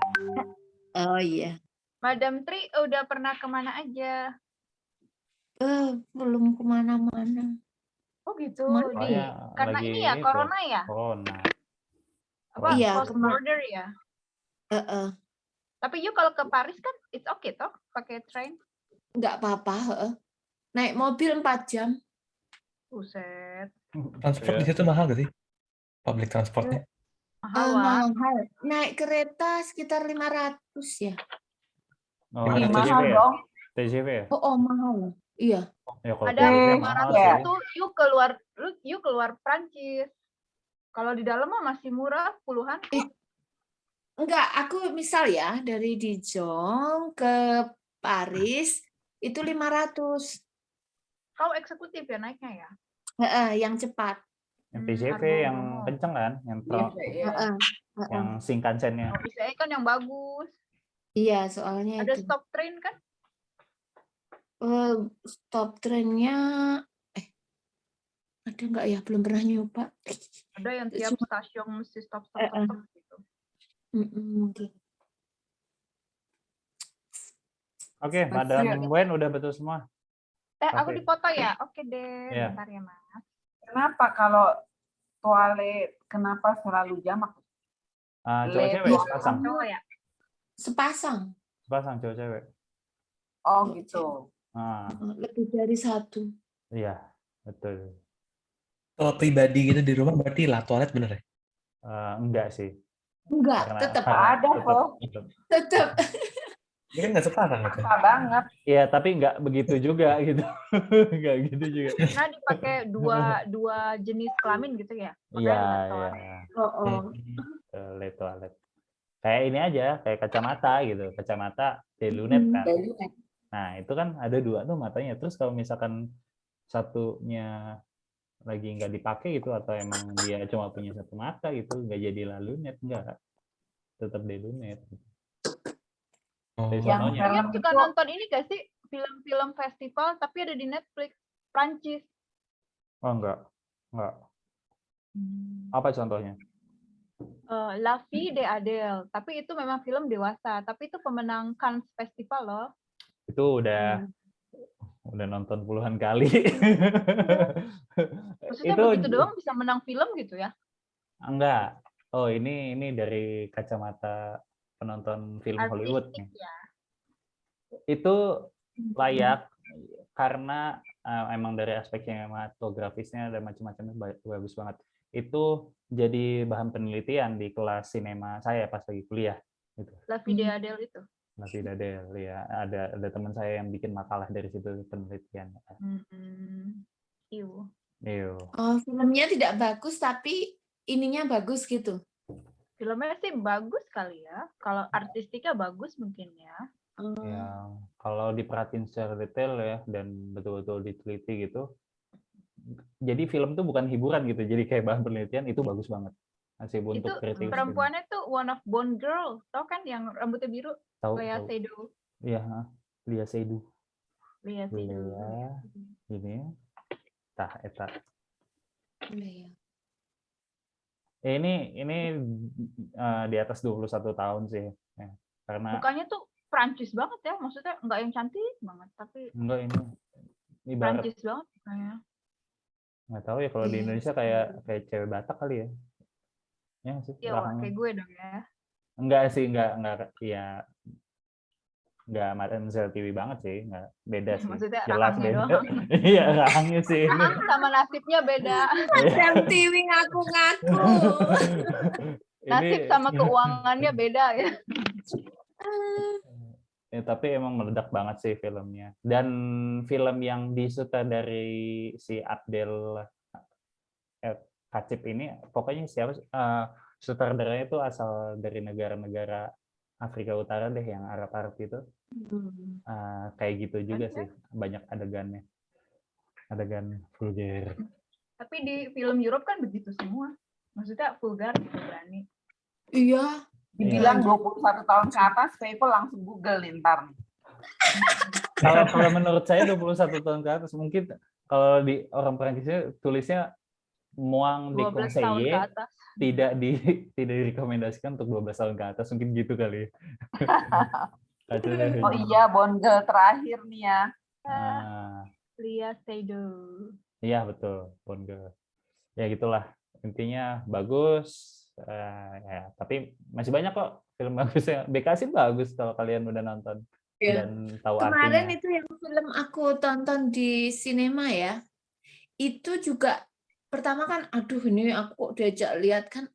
Oh iya. Madam Tri udah pernah kemana aja? Belum kemana-mana. Oh gitu. Kemana? Di Soalnya karena lagi ini ya itu, corona ya? Corona. Apa Iya, close border ya? Tapi you kalau ke Paris kan it's okay toh pakai train. Enggak apa-apa. Naik mobil 4 jam. Buset. Transport Iya. di situ mahal gak sih? Public transportnya? Mahal lah. Mahal. Naik kereta sekitar 500 ya. Oh, Gimana Ih, tuh? mahal TGV ya? dong. TGV ya? Oh, mahal. Iya. Ya kalau Ada TGV Oke, mahal 500 ya. sih. itu you keluar Prancis. Kalau di dalam mah masih murah puluhan. Enggak, aku misal ya dari Dijon ke Paris itu 500. Kau eksekutif ya naiknya ya? Yang cepat. Yang TGV Harga yang promo. kenceng kan? Yang Iya. yang Shinkansen-nya. Kalau bisa kan yang bagus. Iya, soalnya Ada itu. stop train kan? Stop trennya ada nggak ya? Belum pernah nyoba. Ada yang tiap stasiun mesti stop gitu. Mungkin. Oke, Madam Wen udah betul semua. Aku Oke. dipoto ya? Oke deh, Iya. bentar ya Mas. Kenapa kalau toilet kenapa selalu jamak? Cowok-cewek Lep. sepasang. Cowok ya? Sepasang. Sepasang cowok-cewek. Oh gitu. Lebih dari satu. Iya, betul. Kalau pribadi gitu di rumah berarti lah toilet bener ya? Enggak sih. Enggak, tetap ada kok. tetap. Ini kan nggak separang gitu. Apa banget. Iya, tapi enggak begitu juga gitu. Enggak gitu juga. Karena dipakai dua jenis kelamin gitu ya? Iya, Makanya iya. Toilet. Kayak ini aja, kayak kacamata gitu. Kacamata delunet kan. Nah, itu kan ada dua tuh matanya. Terus kalau misalkan satunya lagi nggak dipakai gitu, atau emang dia cuma punya satu mata gitu, nggak jadi lalunet, enggak. Tetap delunet. Dari Yang sononya. Kalian film suka itu nonton ini gak sih? Film-film festival tapi ada di Netflix. Prancis. Oh, enggak. Enggak. Apa contohnya? La Vie de Adele. Tapi itu memang film dewasa. Tapi itu pemenang Cannes Festival loh. Itu udah nonton puluhan kali. Maksudnya Itu begitu doang bisa menang film gitu ya? enggak. Oh, ini dari kacamata penonton film Hollywood nih. Artistik ya. Itu layak karena emang dari aspek sinematografisnya dan macam-macamnya bagus banget. Itu jadi bahan penelitian di kelas sinema saya pas lagi kuliah. Gitu. La Vie de Adele itu. Masih ada ya, ada teman saya yang bikin makalah dari situ penelitian. Iu. Oh, filmnya tidak bagus tapi ininya bagus gitu. Filmnya sih bagus kali ya. Kalau artistiknya bagus mungkin ya. Ya, kalau diperhatiin secara detail ya dan betul-betul diteliti gitu. Jadi film tuh bukan hiburan gitu. Jadi kayak bahan penelitian itu bagus banget. Masih Itu untuk kritis. perempuannya tuh one of Bond Girl. Tau kan yang rambutnya biru? Tahu. Lea Seydoux. Iya, Lea Seydoux. Lea Seydoux. Ini. Tah eta. Iya. Ini di atas 21 tahun sih. Ya, karena Mukanya tuh Prancis banget ya. Maksudnya nggak yang cantik banget. Tapi enggak ini ibarat Prancis banget kayaknya. nggak tahu ya kalau di Indonesia kayak cewek Batak kali ya. Ya sih. Ya kayak gue dong ya. Enggak sih, enggak ya enggak Marcel TV banget sih, enggak beda sih. Maksudnya Jelas rahangnya beda. doang. Iya, rahangnya sih ini. Rahang sama nasibnya beda. Sam TV ngaku-ngaku. Nasib sama keuangannya beda ya. Ya, tapi emang meledak banget sih filmnya. Dan film yang disutradari si Abdel Kacip ini, pokoknya siapa sutradaranya itu asal dari negara-negara Afrika Utara deh, yang Arab-Arab itu. Kayak gitu juga sih, banyak adegannya. Adegan vulgar. Tapi di film Europe kan begitu semua. Maksudnya vulgar gitu berani. Iya. Dibilang 21 tahun ke atas, Veiko langsung Google nih ntar. Kalau menurut saya 21 tahun ke atas, mungkin kalau di orang Perancisnya tulisnya Muang 12 tahun ke déconseillé, atas. tidak direkomendasikan untuk 12 tahun ke atas, mungkin gitu kali. Oh iya, Bondel terakhir nih ya. Ah, Lia Seydoux. iya betul, Bondel. Ya gitulah, intinya bagus. Ya, tapi masih banyak kok film bagusnya. BKC bagus kalau kalian udah nonton Iya. dan tahu Kemarin artinya. itu yang film aku tonton di sinema ya, itu juga pertama kan, aduh ini aku kok diajak lihat kan